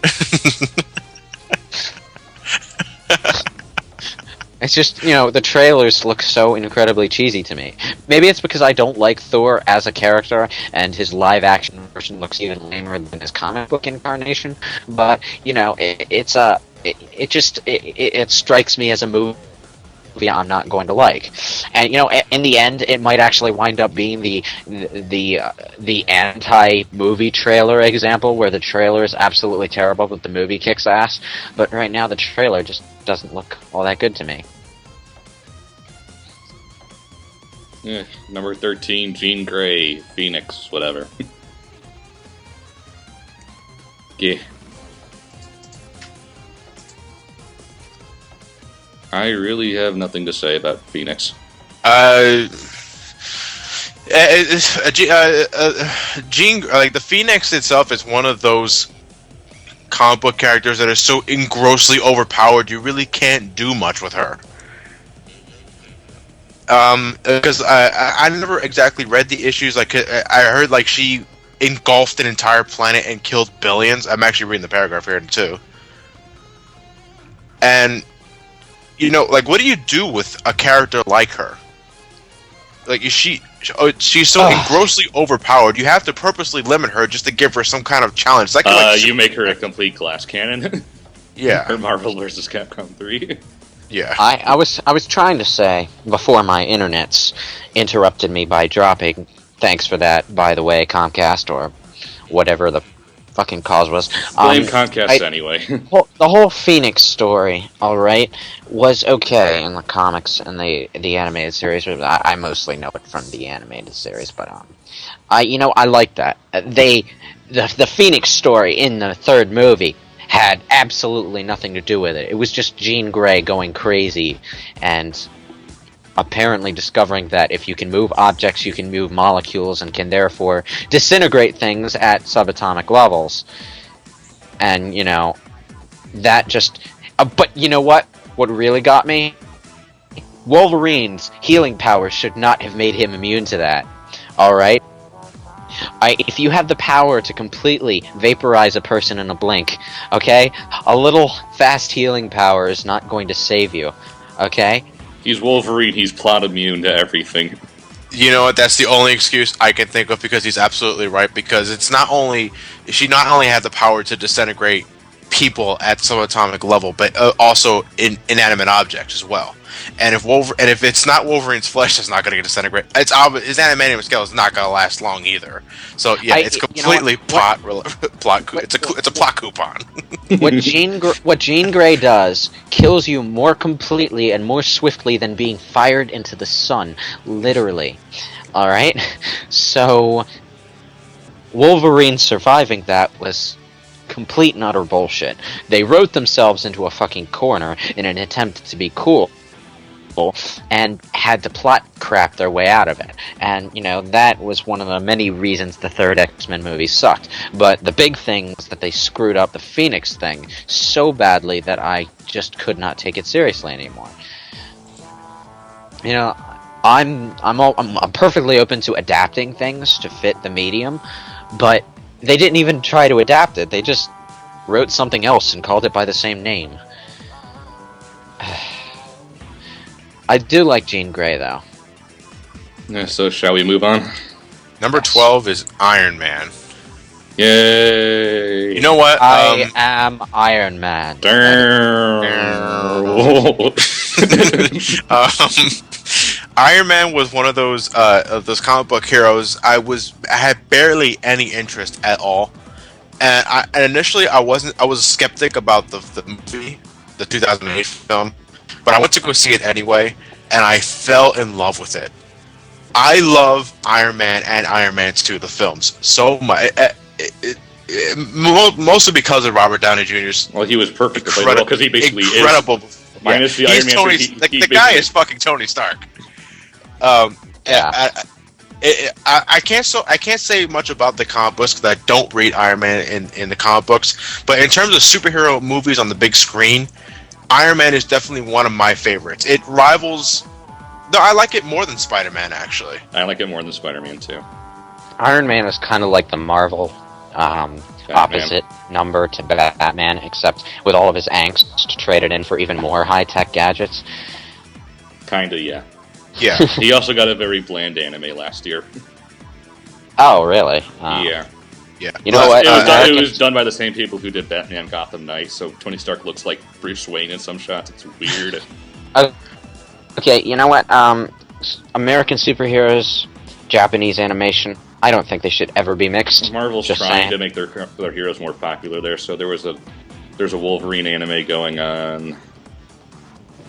It's just, you know, the trailers look so incredibly cheesy to me. Maybe it's because I don't like Thor as a character, and his live-action version looks even lamer than his comic book incarnation. But, you know, it strikes me as a movie I'm not going to like. And, you know, in the end, it might actually wind up being the anti-movie trailer example, where the trailer is absolutely terrible, but the movie kicks ass. But right now, the trailer just doesn't look all that good to me. Yeah, number 13, Jean Grey, Phoenix, whatever. Yeah. I really have nothing to say about Phoenix. Jean, like the Phoenix itself, is one of those comic book characters that are so engrossingly overpowered you really can't do much with her. Because I never exactly read the issues. Like I heard, like she engulfed an entire planet and killed billions. I'm actually reading the paragraph here too. And you know, like, what do you do with a character like her? Like, she's so engrossingly overpowered. You have to purposely limit her just to give her some kind of challenge. Like, you make her a complete glass cannon. Yeah. Or Marvel vs. Capcom 3. Yeah. I was trying to say before my internets interrupted me by dropping. Thanks for that, by the way, Comcast or whatever the fucking cause was. Blame Comcast anyway. The whole Phoenix story, alright, was okay in the comics and the animated series. I mostly know it from the animated series, but I like that. The Phoenix story in the third movie had absolutely nothing to do with it. It was just Jean Grey going crazy and apparently discovering that if you can move objects, you can move molecules and can therefore disintegrate things at subatomic levels. And, you know, that just... but you know what? What really got me? Wolverine's healing powers should not have made him immune to that. Alright? If you have the power to completely vaporize a person in a blink, okay? A little fast healing power is not going to save you, okay? He's Wolverine, he's plot immune to everything. You know what, that's the only excuse I can think of, because he's absolutely right, because she not only had the power to disintegrate people at subatomic level, but also in inanimate objects as well. And if it's not Wolverine's flesh, it's not going to get disintegrated. It's obvious his adamantium scale is not going to last long either. So yeah, it's completely plot. It's a plot coupon. What Jean Grey does kills you more completely and more swiftly than being fired into the sun, literally. All right, so Wolverine surviving that was complete and utter bullshit. They wrote themselves into a fucking corner in an attempt to be cool, and had to plot crap their way out of it. And, you know, that was one of the many reasons the third X-Men movie sucked. But the big thing was that they screwed up the Phoenix thing so badly that I just could not take it seriously anymore. You know, I'm perfectly open to adapting things to fit the medium, but they didn't even try to adapt it. They just wrote something else and called it by the same name. I do like Jean Grey, though. Yeah, so shall we move on? Number 12 is Iron Man. Yay! You know what? I am Iron Man. Iron Man was one of those comic book heroes I had barely any interest at all, and initially I was a skeptic about the movie, the 2008 film, but I went to go see it anyway, and I fell in love with it. I love Iron Man and Iron Man 2, the films, so much. Mostly because of Robert Downey Jr.'s. Well, he was perfect because he basically incredible. Is. Minus the Iron Man. The guy is fucking Tony Stark. Yeah. I can't say much about the comic books because I don't read Iron Man in the comic books. But in terms of superhero movies on the big screen, Iron Man is definitely one of my favorites. It rivals. No, I like it more than Spider-Man, actually. I like it more than Spider-Man too. Iron Man is kind of like the Marvel opposite number to Batman, except with all of his angst traded in for even more high-tech gadgets. Kinda, yeah. Yeah. He also got a very bland anime last year. Oh, really? Yeah. Yeah. You know what? It was done by the same people who did Batman Gotham Knights, so Tony Stark looks like Bruce Wayne in some shots. It's weird. Okay, you know what? American superheroes, Japanese animation, I don't think they should ever be mixed. Marvel's Just trying saying. to make their heroes more popular there, so there's a Wolverine anime going on.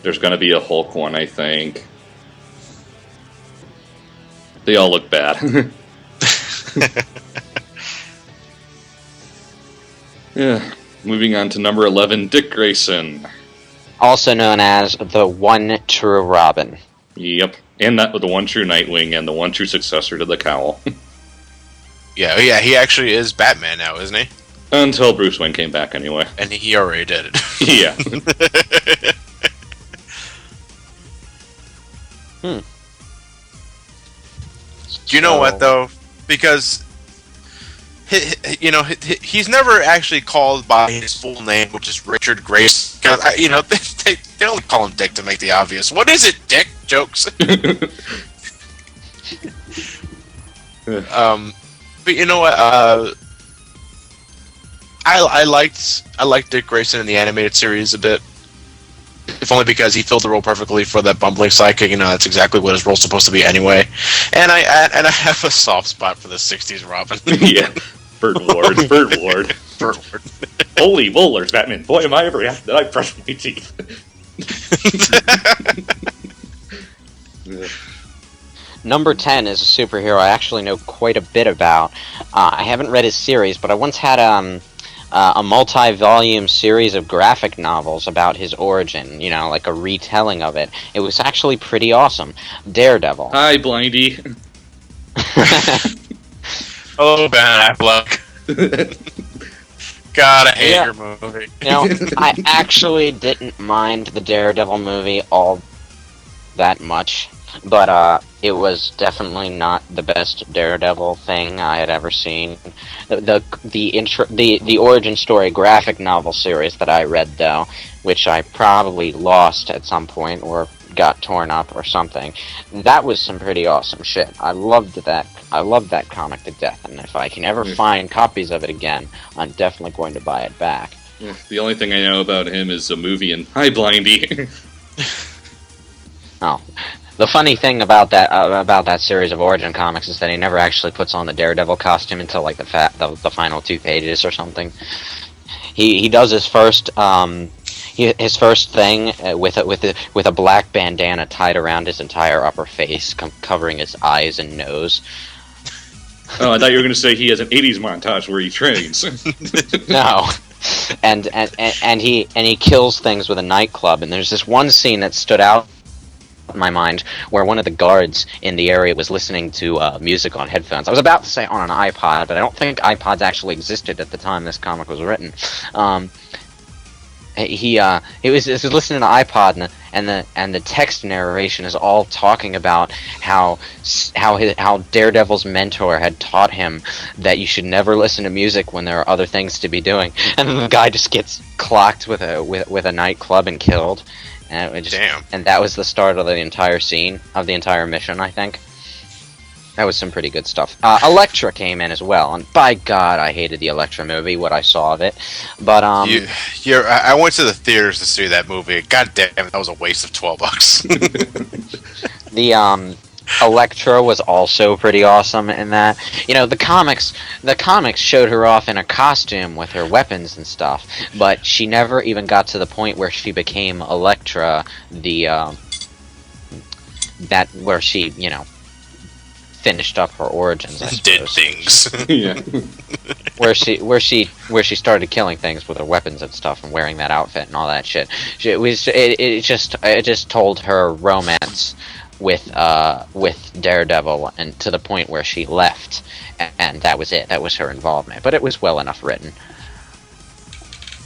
There's going to be a Hulk one, I think. They all look bad. Yeah. Moving on to number 11, Dick Grayson. Also known as the One True Robin. Yep. And the one true Nightwing and the one true successor to the Cowl. Yeah, he actually is Batman now, isn't he? Until Bruce Wayne came back anyway. And he already did it. Yeah. Do you know what, though? Because, he's never actually called by his full name, which is Richard Grace. Because, they only call him Dick to make the obvious. What is it, Dick? Jokes. But you know what? I liked Dick Grayson in the animated series a bit. If only because he filled the role perfectly for that bumbling psychic. That's exactly what his role's supposed to be anyway. And I have a soft spot for the '60s Robin. Yeah, Burt Ward. Holy rollers, Batman! Boy, am I ever happy that I brushed my teeth. Number 10 is a superhero I actually know quite a bit about. I haven't read his series, but I once had a multi-volume series of graphic novels about his origin, like a retelling of it. It was actually pretty awesome. Daredevil. Hi, Blindy. Hello, Ben Affleck. God, I hate your movie. I actually didn't mind the Daredevil movie all that much, but it was definitely not the best Daredevil thing I had ever seen. The origin story graphic novel series that I read, though, which I probably lost at some point or got torn up or something, that was some pretty awesome shit. I loved that comic to death, and if I can ever find copies of it again, I'm definitely going to buy it back. The only thing I know about him is a movie and Hi Blindy. Oh, the funny thing about that series of Origin comics is that he never actually puts on the Daredevil costume until like the final 2 pages or something. He does his first his first thing with a black bandana tied around his entire upper face, covering his eyes and nose. Oh, I thought you were going to say he has an '80s montage where he trains. No. And he kills things with a nightclub, and there's this one scene that stood out in my mind where one of the guards in the area was listening to music on headphones. I was about to say on an iPod, but I don't think iPods actually existed at the time this comic was written. He was listening to iPod, and the text narration is all talking about how Daredevil's mentor had taught him that you should never listen to music when there are other things to be doing, and then the guy just gets clocked with a nightclub and killed, and Damn. And that was the start of the entire scene of the entire mission, I think. That was some pretty good stuff. Elektra came in as well, and by God, I hated the Elektra movie, what I saw of it. But I went to the theaters to see that movie. God damn it, that was a waste of $12. The Elektra was also pretty awesome in that. You know, the comics showed her off in a costume with her weapons and stuff, but she never even got to the point where she became Elektra, where she, you know, finished up her origins, I Did suppose. things. Yeah. where she started killing things with her weapons and stuff, and wearing that outfit and all that shit. It just told her romance with Daredevil, and to the point where she left, and that was it. That was her involvement, but it was well enough written.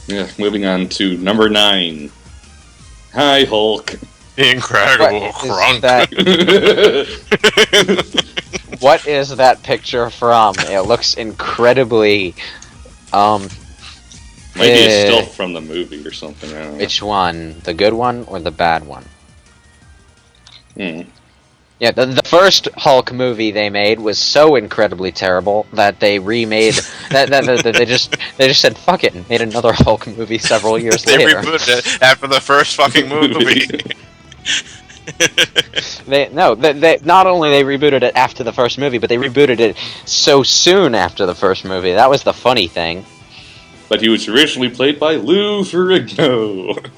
Yeah. Moving on to number 9. Hi Hulk. The Incredible Crunk. What is that picture from? It looks incredibly. Might be a still from the movie or something. I don't know. Which one? The good one or the bad one? Yeah, the first Hulk movie they made was so incredibly terrible that they remade that they just said fuck it and made another Hulk movie several years They later. rebooted it after the first fucking movie. They not only they rebooted it after the first movie, but they rebooted it so soon after the first movie. That was the funny thing. But he was originally played by Lou Ferrigno.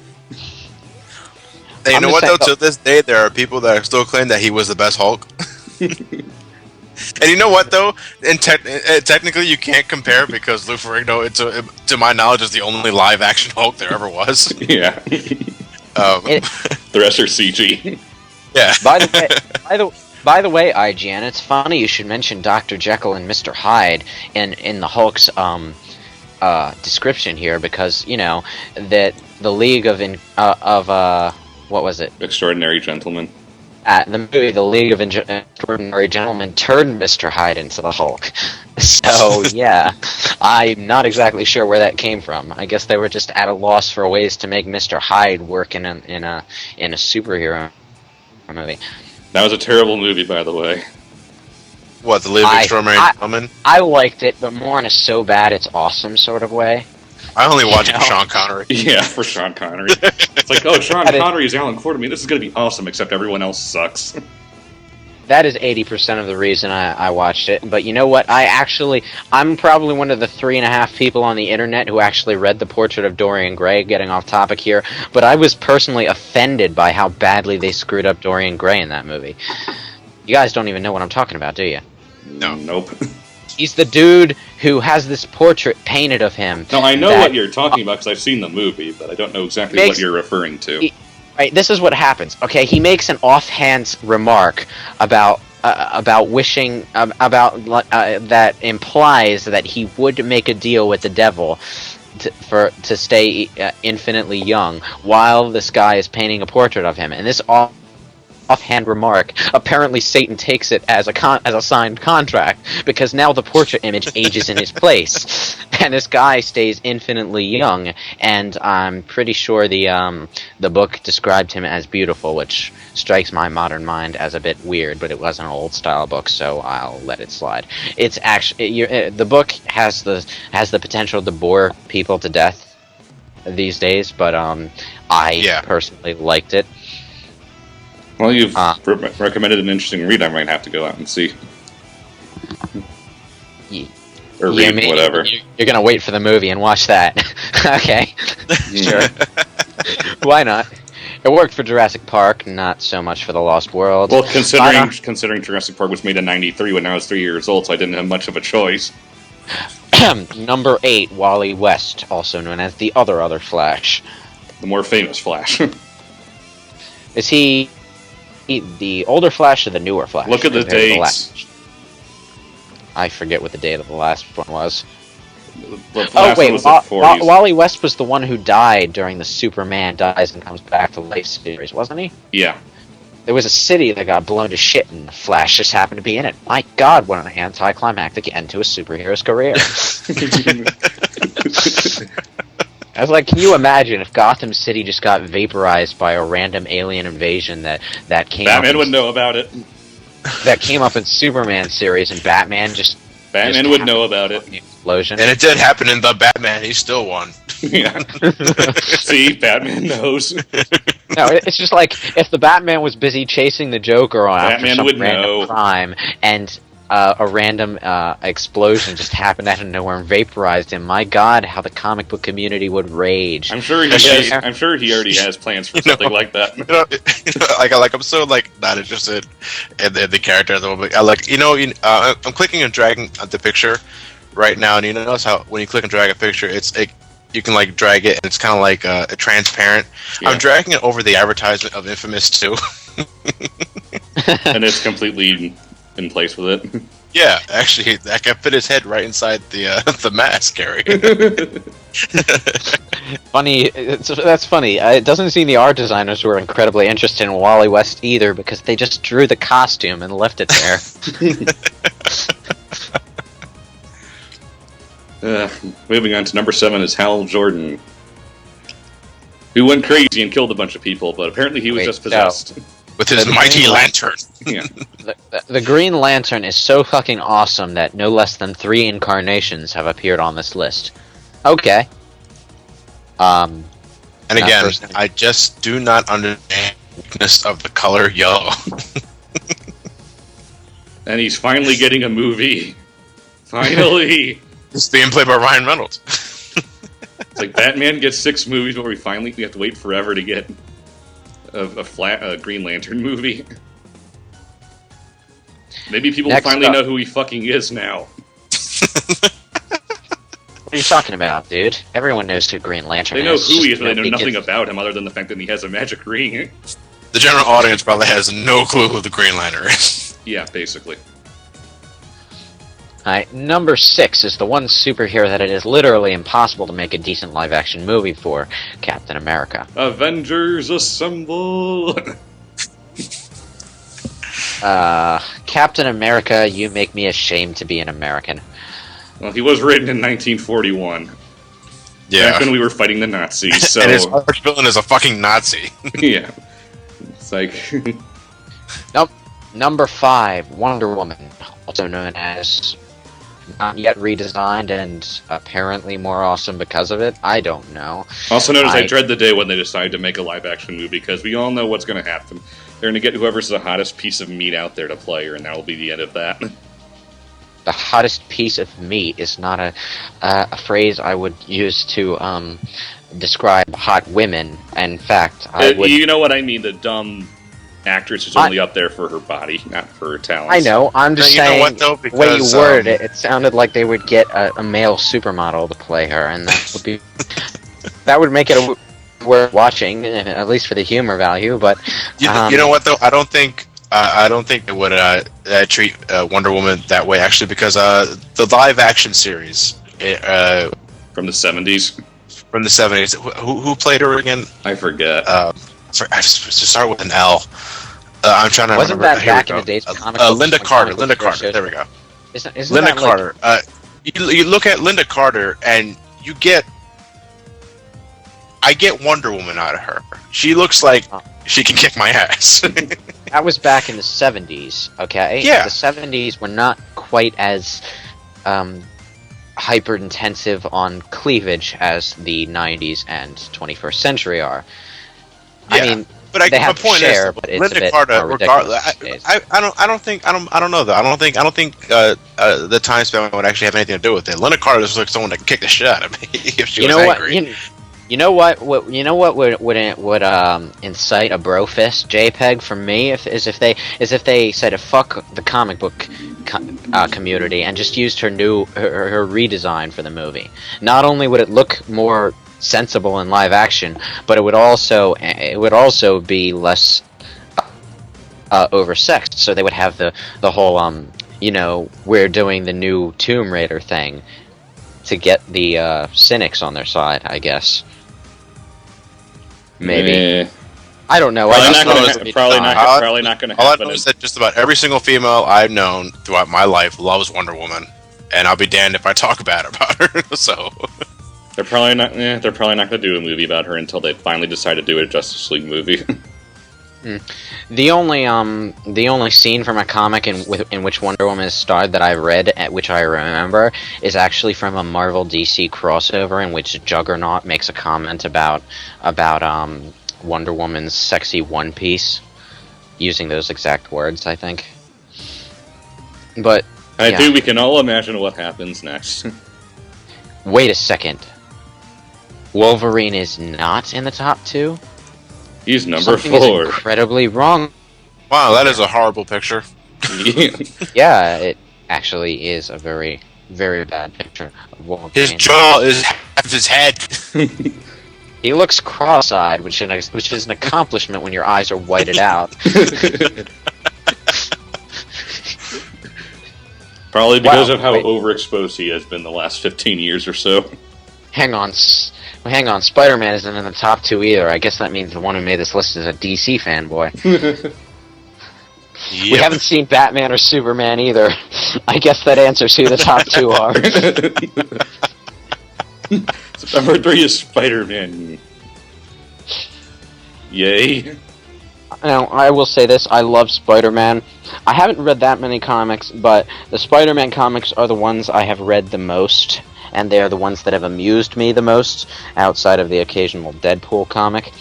Hey, you I'm know just what though? saying- To this day, there are people that still claim that he was the best Hulk. And you know what though? Technically, you can't compare because Lou Ferrigno, to my knowledge, is the only live-action Hulk there ever was. Yeah. The rest are CG. Yeah. By the way, IGN, it's funny you should mention Dr. Jekyll and Mr. Hyde in the Hulk's description here, because you know that the League of what was it? Extraordinary Gentleman. The movie The League of Extraordinary Gentlemen turned Mr. Hyde into the Hulk. So yeah, I'm not exactly sure where that came from. I guess they were just at a loss for ways to make Mr. Hyde work in a superhero movie. That was a terrible movie, by the way. What, the League of Extraordinary Gentlemen? I liked it, but more in a so bad it's awesome sort of way. I only watch it You for know? Sean Connery. Yeah, for Sean Connery. It's like, oh, Sean Connery is Alan Quartermain. This is going to be awesome, except everyone else sucks. That is 80% of the reason I watched it. But you know what? I'm probably one of the 3.5 people on the internet who actually read The Portrait of Dorian Gray, getting off topic here. But I was personally offended by how badly they screwed up Dorian Gray in that movie. You guys don't even know what I'm talking about, do you? No. Nope. He's the dude who has this portrait painted of him. No, I know what you're talking about because I've seen the movie, but I don't know exactly what you're referring to. Right, this is what happens. Okay, he makes an offhand remark about wishing that implies that he would make a deal with the devil to stay infinitely young while this guy is painting a portrait of him, and this offhand remark, apparently Satan takes it as a signed contract, because now the portrait image ages in his place, and this guy stays infinitely young. And I'm pretty sure the book described him as beautiful, which strikes my modern mind as a bit weird, but it was an old style book, so I'll let it slide. It's actually the book has the potential to bore people to death, these days, but I personally liked it. Well, you've recommended an interesting read. I might have to go out and see. Or read, whatever. You're gonna wait for the movie and watch that. Okay. Sure. Why not? It worked for Jurassic Park, not so much for The Lost World. Well, considering Jurassic Park was made in '93 when I was 3 years old, so I didn't have much of a choice. Number 8, Wally West, also known as the other Flash. The more famous Flash. Is he the older Flash or the newer Flash? Look at the dates. I forget what the date of the last one was. Was Wally West was the one who died during the Superman Dies and Comes Back to Life series, wasn't he? Yeah. There was a city that got blown to shit and the Flash just happened to be in it. My god, what an anticlimactic end to a superhero's career. I was like, can you imagine if Gotham City just got vaporized by a random alien invasion that came Batman would know about it. That came up in Superman series and Batman would know about it. Explosion. And it did happen in the Batman. He still won. Yeah. See, Batman knows. No, it's just like if the Batman was busy chasing the Joker after some random crime, and a random explosion just happened out of nowhere and vaporized him. My God, how the comic book community would rage! I'm sure he already has plans for something like that. I'm so not interested in the character at the moment. I'm clicking and dragging the picture right now, and you notice how when you click and drag a picture, you can drag it, and it's kind of like a transparent. Yeah. I'm dragging it over the advertisement of Infamous 2. And it's completely in place with it. Yeah, actually, I can fit his head right inside the mask area. Funny, that's funny. It doesn't seem the art designers were incredibly interested in Wally West either, because they just drew the costume and left it there. Moving on to number 7 is Hal Jordan, who went crazy and killed a bunch of people, but apparently he was just possessed. No. With his mighty lantern. Yeah. The Green Lantern is so fucking awesome that no less than 3 incarnations have appeared on this list. Okay. And again, I just do not understand the weakness of the color yellow. And he's finally getting a movie. Finally! It's being played by Ryan Reynolds. It's like Batman gets 6 movies, but we have to wait forever to get a Green Lantern movie. Maybe people will finally know who he fucking is now. What are you talking about, dude? Everyone knows who Green Lantern is. They know who he is, but they know nothing about him other than the fact that he has a magic ring. The general audience probably has no clue who the Green Lantern is. Yeah, basically. Alright, number 6 is the one superhero that it is literally impossible to make a decent live-action movie for, Captain America. Avengers Assemble! Captain America, you make me ashamed to be an American. Well, he was written in 1941. Yeah. Back when we were fighting the Nazis, so... And his arch villain is a fucking Nazi. Yeah. It's like... Nope. Number 5, Wonder Woman, also known as... not yet redesigned and apparently more awesome because of it. I don't know. Also known as I dread the day when they decide to make a live-action movie, because we all know what's going to happen. They're going to get whoever's the hottest piece of meat out there to play her, and that will be the end of that. The hottest piece of meat is not a phrase I would use to describe hot women. In fact, I would... You know what I mean, the dumb... actress who's only up there for her body, not for her talents. I know. I'm just saying. You know what, though? Because, the way you worded it, it sounded like they would get a male supermodel to play her, and that would be that would make it worth watching, at least for the humor value. But you know what, though? I don't think they would treat Wonder Woman that way, actually, because the live action series from the 70s. From the 70s, who played her again? I forget. I start with an L. I'm trying to Wasn't remember. that back in the days of comic books? Linda Carter. Linda Carter. There we go. Isn't Linda that Carter. You look at Linda Carter, and I get Wonder Woman out of her. She looks like she can kick my ass. That was back in the 70s, okay? Yeah. The 70s were not quite as hyper intensive on cleavage as the 90s and 21st century are. Yeah. I mean, But they my have to point share, is, but it's Linda a bit Carter, more ridiculous regardless, these days. I don't know though. I don't think the time span would actually have anything to do with it. Linda Carter is like someone that could kick the shit out of me if she You was know what? angry. You know what? You know what would incite a bro fist JPEG for me if they said to fuck the comic book community and just used her redesign for the movie. Not only would it look more sensible in live action, but it would also be less oversexed. So they would have the whole we're doing the new Tomb Raider thing to get the cynics on their side, I guess. Maybe. I don't know. Probably not going to All I happen. know is that just about every single female I've known throughout my life loves Wonder Woman, and I'll be damned if I talk bad about her. So They're probably not going to do a movie about her until they finally decide to do a Justice League movie. The only scene from a comic in which Wonder Woman is starred that I read, which I remember, is actually from a Marvel DC crossover in which Juggernaut makes a comment about Wonder Woman's sexy one piece, using those exact words, I think. But I think we can all imagine what happens next. Wait a second. Wolverine is not in the top 2? He's number Something is 4. incredibly wrong. wow, that is a horrible picture. Yeah, it actually is a very, very bad picture of Wolverine. His jaw is half his head. He looks cross-eyed, which is an accomplishment when your eyes are whited out. Probably because of how wait. overexposed he has been the last 15 years or so. Hang on, Spider-Man isn't in the top 2 either. I guess that means the one who made this list is a DC fanboy. We haven't seen Batman or Superman either. I guess that answers who the top 2 are. So number 3 is Spider-Man. Yay. Now, I will say this, I love Spider-Man. I haven't read that many comics, but the Spider-Man comics are the ones I have read the most, and they are the ones that have amused me the most, outside of the occasional Deadpool comic.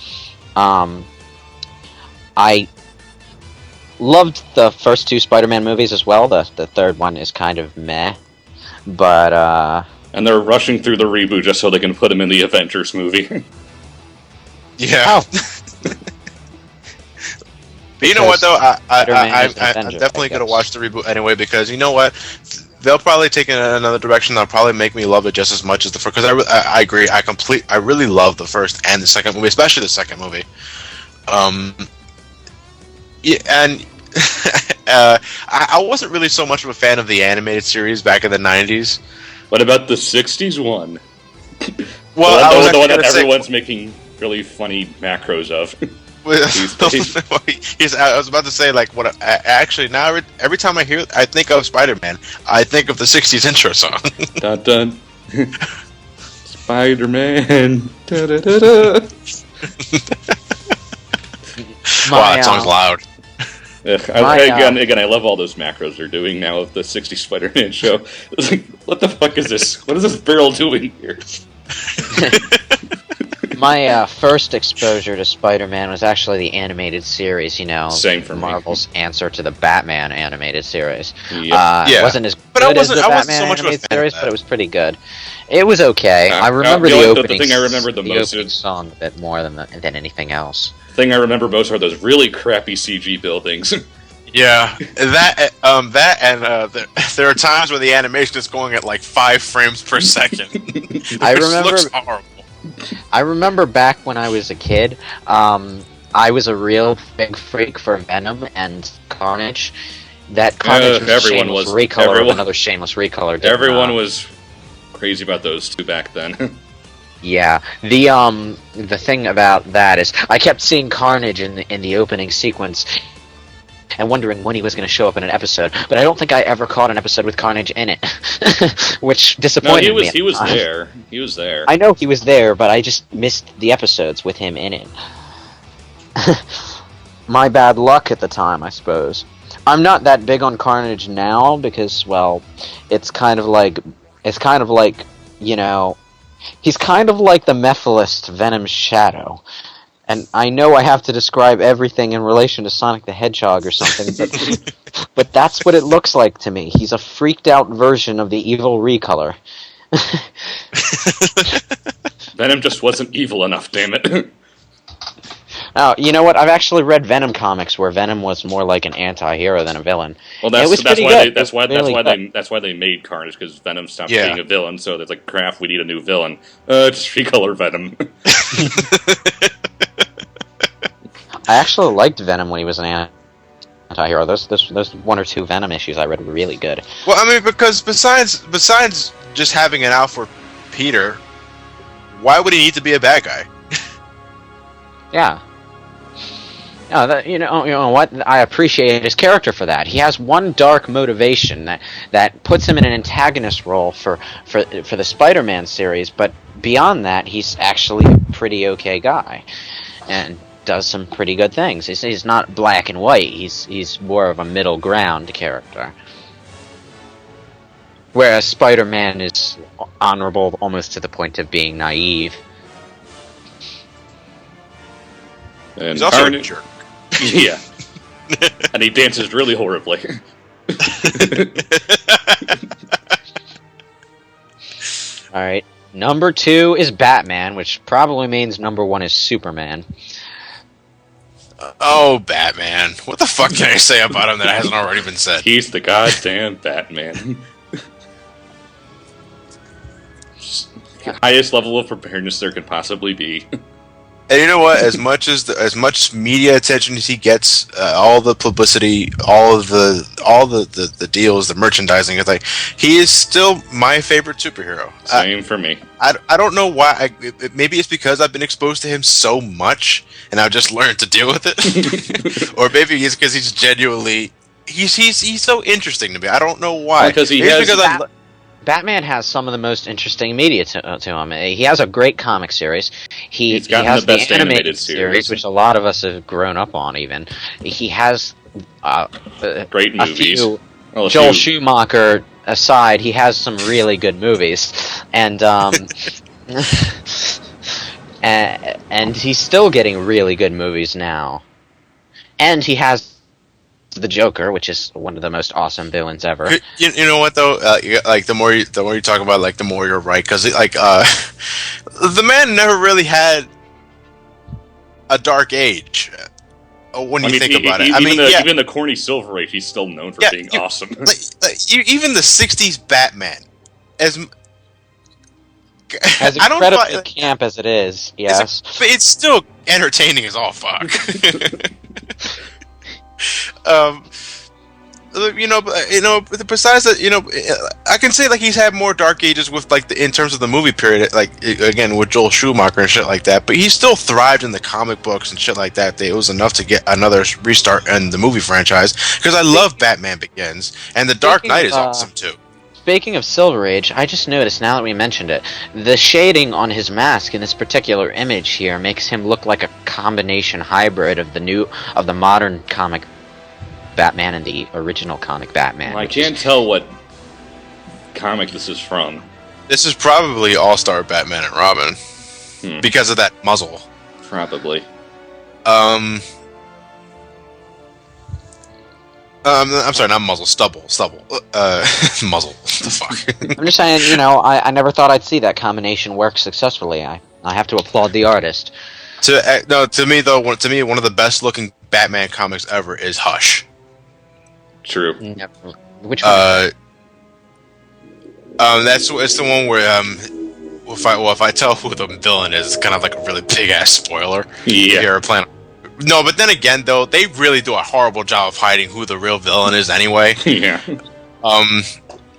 I loved the first 2 Spider-Man movies as well. The third one is kind of meh, but And they're rushing through the reboot just so they can put him in the Avengers movie. Yeah. But you know what though? I'm definitely gonna watch the reboot anyway because you know what? They'll probably take it in another direction. They'll probably make me love it just as much as the first. Because I agree. I really love the first and the second movie, especially the second movie. Yeah, and I wasn't really so much of a fan of the animated series back in the '90s. What about the 60s one? Well, the one that everyone's making really funny macros of. I was about to say, like, what? Actually, now every time I think of Spider-Man, I think of the '60s intro song. Dun dun. Spider-Man. Da, da, da, da. Wow, that song's loud. Again, I love all those macros they're doing now of the '60s Spider-Man show. It's like, what the fuck is this? What is this barrel doing here? My first exposure to Spider-Man was actually the animated series, Same for me. Marvel's answer to the Batman animated series. Yep. Yeah. It wasn't as But good I as the wasn't Batman so much of a animated fan of series, that. but it was pretty good. It was okay. I remember the opening. The thing I remember the most opening is song a bit more than anything else. the thing I remember most are those really crappy CG buildings. Yeah, there are times where the animation is going at like 5 frames per second. I Which remember- looks horrible. I remember back when I was a kid, I was a real big freak for Venom and Carnage. That Carnage was a everyone shameless was. recolor of Everyone- another shameless recolor. Everyone was crazy about those two back then. Yeah, the thing about that is I kept seeing Carnage in the opening sequence and wondering when he was going to show up in an episode, but I don't think I ever caught an episode with Carnage in it, which No, disappointed me. he was there. He was there. I know he was there, but I just missed the episodes with him in it. My bad luck at the time, I suppose. I'm not that big on Carnage now because, well, it's kind of like is kind of like, you know, he's kind of like the Mephiles Venom's shadow. And I know I have to describe everything in relation to Sonic the Hedgehog or something, but that's what it looks like to me. He's a freaked out version of the evil Recolor. Venom just wasn't evil enough, damn it. Oh, you know what? I've actually read Venom comics where Venom was more like an anti-hero than a villain. Well, It was that's pretty why good. that's why Really they made Carnage, because Venom stopped Yeah. being a villain. So it's like, crap, we need a new villain. Just recolor Venom. I actually liked Venom when he was an anti-hero. Those one or two Venom issues I read were really good. Well, I mean, because besides just having an out for Peter, why would he need to be a bad guy? Yeah. No, you know what? I appreciate his character for that. He has one dark motivation that puts him in an antagonist role for the Spider-Man series, but beyond that, he's actually a pretty okay guy, and does some pretty good things. He's not black and white. He's more of a middle ground character. Whereas Spider-Man is honorable almost to the point of being naive. And He's also a Carnage, jerk. yeah, and he dances really horribly. Alright, number 2 is Batman, which probably means number 1 is Superman. Oh, Batman. What the fuck can I say about him that hasn't already been said? He's the goddamn Batman. Highest level of preparedness there could possibly be. And you know what? As much media attention as he gets, all the publicity, all the deals, the merchandising, it's like he is still my favorite superhero. Same for me. I don't know why. Maybe it's because I've been exposed to him so much, and I've just learned to deal with it. Or maybe it's because he's genuinely he's so interesting to me. I don't know why. Because he Maybe has. it's because Batman has some of the most interesting media to him. He has a great comic series. He's He gotten has the best animated animated series. which a lot of us have grown up on. Even he has Great a movies. few. Well, a Joel few- Schumacher aside, he has some really good movies, and and he's still getting really good movies now. And he has the Joker, which is one of the most awesome villains ever. you know what though, like the more you talk about, like the more you're right, because like the man never really had a dark age. When you think about it, even the corny Silver Age, he's still known for being awesome. Even the '60s Batman, As I don't know, incredibly camp as it is, yes. but it's still entertaining as all fuck. Besides that, I can say like he's had more dark ages with like in terms of the movie period, like again with Joel Schumacher and shit like that. But he still thrived in the comic books and shit like that. It was enough to get another restart in the movie franchise, because I love Batman Begins, and the Dark Knight is awesome too. Speaking of Silver Age, I just noticed now that we mentioned it, the shading on his mask in this particular image here makes him look like a combination hybrid of the modern comic Batman and the original comic Batman. I can't tell what comic this is from. This is probably All-Star Batman and Robin because of that muzzle. Probably. I'm sorry, not muzzle, stubble. Muzzle. What the fuck? I'm just saying, I never thought I'd see that combination work successfully. I have to applaud the artist. To me, one of the best looking Batman comics ever is Hush. True. Which one? It's the one where if I tell who the villain is, it's kind of like a really big ass spoiler. Yeah. If you ever plan. No, but then again, though, they really do a horrible job of hiding who the real villain is anyway. Yeah.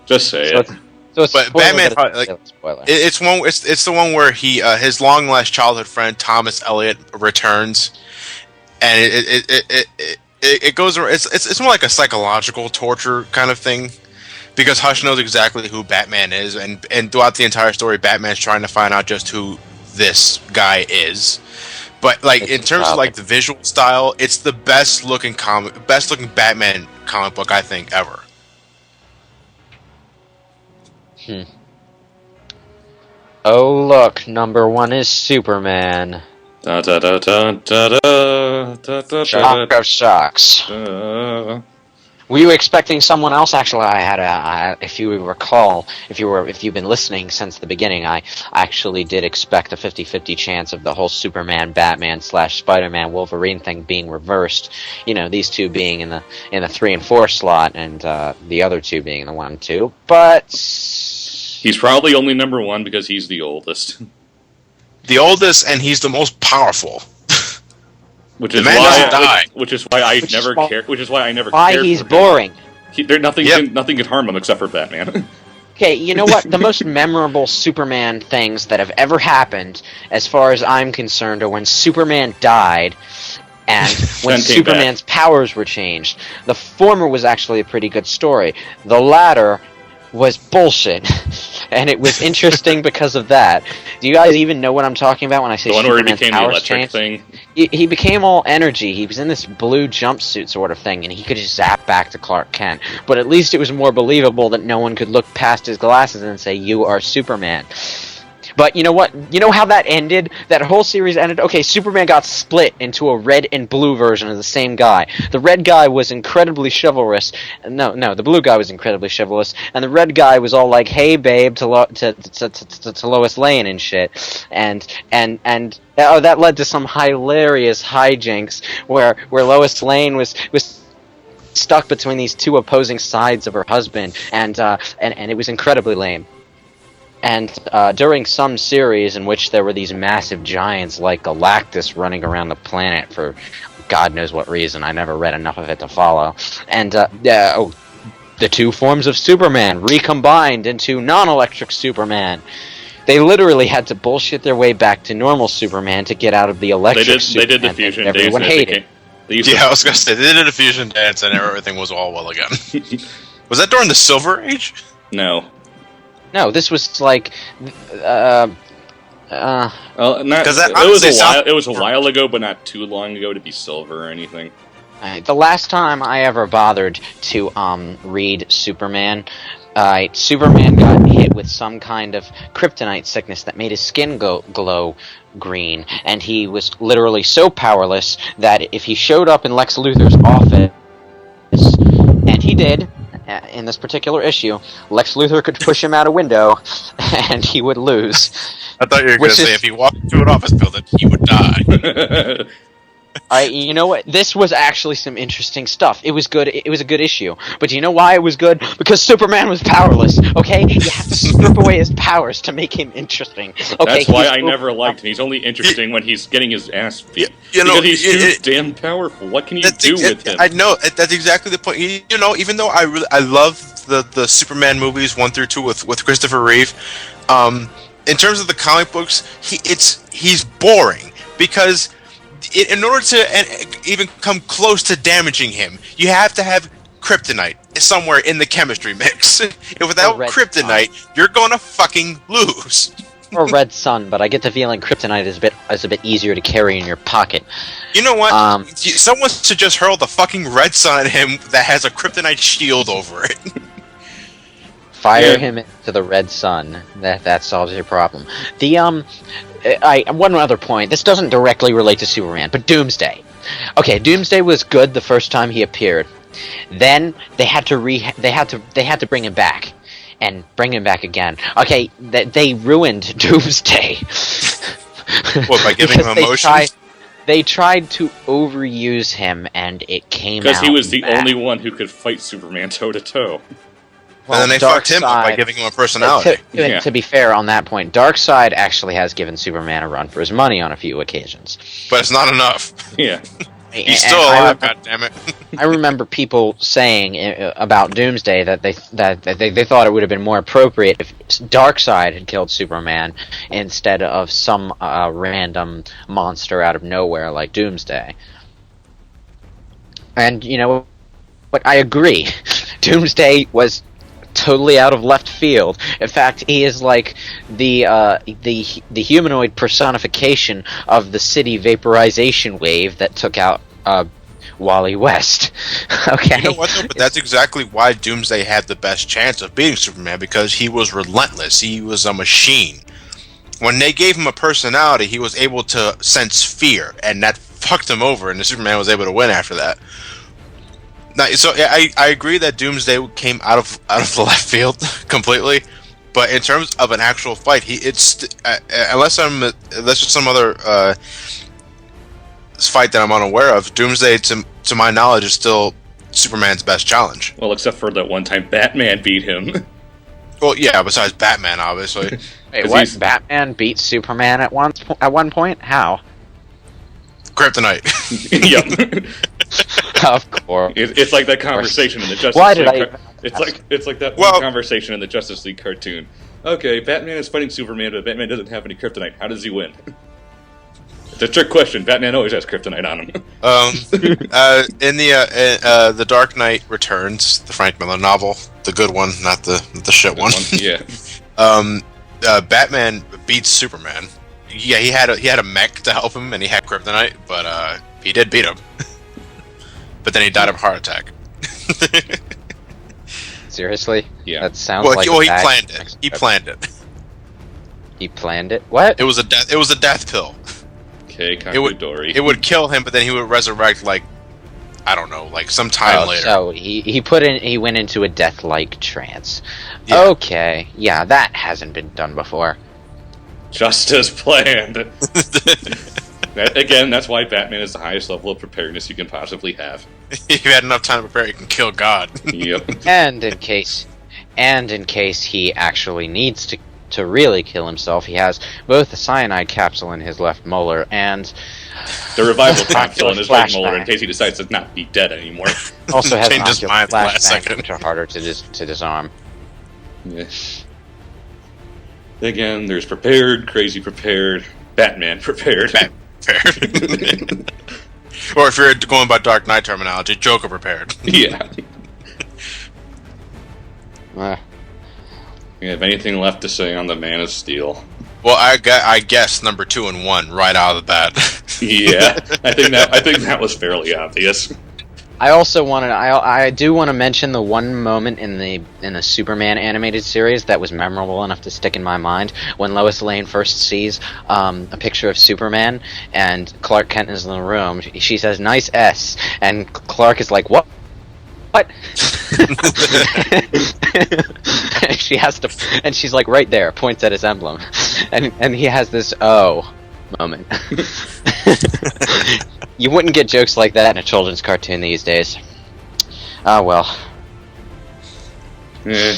Just say it. So it's but spoiler, Batman, but like, it's spoiler. it's the one where his long lost childhood friend Thomas Elliot returns, and it goes. It's more like a psychological torture kind of thing, because Hush knows exactly who Batman is, and throughout the entire story, Batman's trying to find out just who this guy is. But like in terms of like the visual style, it's the best looking Batman comic book I think ever. Oh look, number one is Superman. Da da da da da da da da Shock of shocks. da. Were you expecting someone else? Actually, I had if you recall, if you've been listening since the beginning, I actually did expect a 50-50 chance of the whole Superman, Batman / Spider-Man, Wolverine thing being reversed. You know, these two being in the 3 and 4 slot, and the other two being in the 1 and 2. But He's probably only number one because he's the oldest. The oldest, and he's the most powerful. Which The is man doesn't die. which is why I Which is never why- cared. Which is why I never. why cared he's for him. boring. Nothing Yep. can harm him except for Batman. Okay, you know what? The most memorable Superman things that have ever happened, as far as I'm concerned, are when Superman died and when Then came Superman's powers were changed. The former was actually a pretty good story. The latter was bullshit. And it was interesting because of that. Do you guys even know what I'm talking about when I say The one where he Superman's became the powers electric changed? thing. He became all energy. He was in this blue jumpsuit sort of thing, and he could just zap back to Clark Kent. But at least it was more believable that no one could look past his glasses and say, "You are Superman." But you know what? You know how that ended? That whole series ended? Okay, Superman got split into a red and blue version of the same guy. The red guy was incredibly chivalrous. No, the blue guy was incredibly chivalrous, and the red guy was all like, "Hey, babe," to Lois Lane and shit. And that led to some hilarious hijinks where Lois Lane was stuck between these two opposing sides of her husband, and it was incredibly lame. And during some series in which there were these massive giants like Galactus running around the planet for God knows what reason, I never read enough of it to follow. And the two forms of Superman recombined into non-electric Superman. They literally had to bullshit their way back to normal Superman to get out of the electric Superman. They did the fusion that dance. everyone hated. I was gonna say they did a fusion dance and everything was all well again. Was that during the Silver Age? No. No, this was like Well, not, it was a while ago, but not too long ago to be Silver or anything. the last time I ever bothered to read Superman, Superman got hit with some kind of kryptonite sickness that made his skin glow green, and he was literally so powerless that if he showed up in Lex Luthor's office, and he did, in this particular issue, Lex Luthor could push him out a window, and he would lose. I thought you were going to say if he walked into an office building, he would die. You know what? This was actually some interesting stuff. It was good. It was a good issue. But do you know why it was good? Because Superman was powerless. Okay, you have to strip away his powers to make him interesting. Okay, that's why I never liked him. He's only interesting when he's getting his ass beat. Because he's too damn powerful. What can you do with him? I know that's exactly the point. You know, even though I love the Superman movies 1 through 2 with Christopher Reeve, in terms of the comic books, he's boring because in order to even come close to damaging him, you have to have kryptonite somewhere in the chemistry mix. Without kryptonite, you're gonna fucking lose. Or Red Sun, but I get the feeling kryptonite is a bit easier to carry in your pocket. You know what? Someone should just hurl the fucking Red Sun at him that has a kryptonite shield over it. Fire him into the Red Sun. That solves your problem. One other point. This doesn't directly relate to Superman, but Doomsday. Okay, Doomsday was good the first time he appeared. Then they had to bring him back, and bring him back again. Okay, they ruined Doomsday. What, by giving him emotions? They tried to overuse him, and it came out because he was the bad. only one who could fight Superman toe to toe. And then they fucked him up by giving him a personality. To be fair on that point, Darkseid actually has given Superman a run for his money on a few occasions. But it's not enough. Yeah. He's still alive, goddammit. I remember people saying about Doomsday that they thought it would have been more appropriate if Darkseid had killed Superman instead of some random monster out of nowhere like Doomsday. And you know, but I agree. Doomsday was totally out of left field. In fact, he is like the humanoid personification of the city vaporization wave that took out Wally West. Okay. You know what though? But that's exactly why Doomsday had the best chance of beating Superman, because he was relentless. He was a machine. when they gave him a personality, he was able to sense fear, and that fucked him over, and the Superman was able to win after that. Now, so I agree that Doomsday came out of the left field completely, but in terms of an actual fight, unless there's some other fight that I'm unaware of, Doomsday, to my knowledge, is still Superman's best challenge. Well, except for that one time Batman beat him. Well, yeah, besides Batman, obviously. Wait, what? Batman beat Superman at one point? How? Kryptonite. Yep. Of course. It's like that conversation in the Justice Why League. did I? It's like that one conversation in the Justice League cartoon. Okay, Batman is fighting Superman, but Batman doesn't have any kryptonite. How does he win? It's a trick question. Batman always has kryptonite on him. In the Dark Knight Returns, the Frank Miller novel, the good one, not the shit one. Yeah. Batman beats Superman. Yeah, he had a mech to help him, and he had kryptonite, but he did beat him. But then he died of a heart attack. Seriously? Yeah. That sounds like he planned it. He planned it. He planned it? What? It was a death pill. Okay, It would kill him, but then he would resurrect, like, I don't know, like some time later. So he went into a death-like trance. Yeah. Okay, yeah, that hasn't been done before. Just as planned. Again, that's why Batman is the highest level of preparedness you can possibly have. If you had enough time to prepare, you can kill God. Yep. And in case he actually needs to really kill himself, he has both a cyanide capsule in his left molar and the revival capsule in his right flashback. molar in case he decides to not be dead anymore. Also has Change his ocular mind at the last flashbangs, second. which are harder to disarm. Yeah. Again, there's prepared, crazy prepared, Batman prepared. Or if you're going by Dark Knight terminology, Joker prepared. Yeah. Uh, You have anything left to say on the Man of Steel? Well, I guess number 2 and 1 right out of the bat. Yeah, I think that was fairly obvious. I also I do want to mention the one moment in the Superman animated series that was memorable enough to stick in my mind when Lois Lane first sees a picture of Superman and Clark Kent is in the room. She says, "Nice S," and Clark is like, "What?" What? And she has to, and she's like right there, points at his emblem, and he has this moment. You wouldn't get jokes like that in a children's cartoon these days. Ah, well. Eh.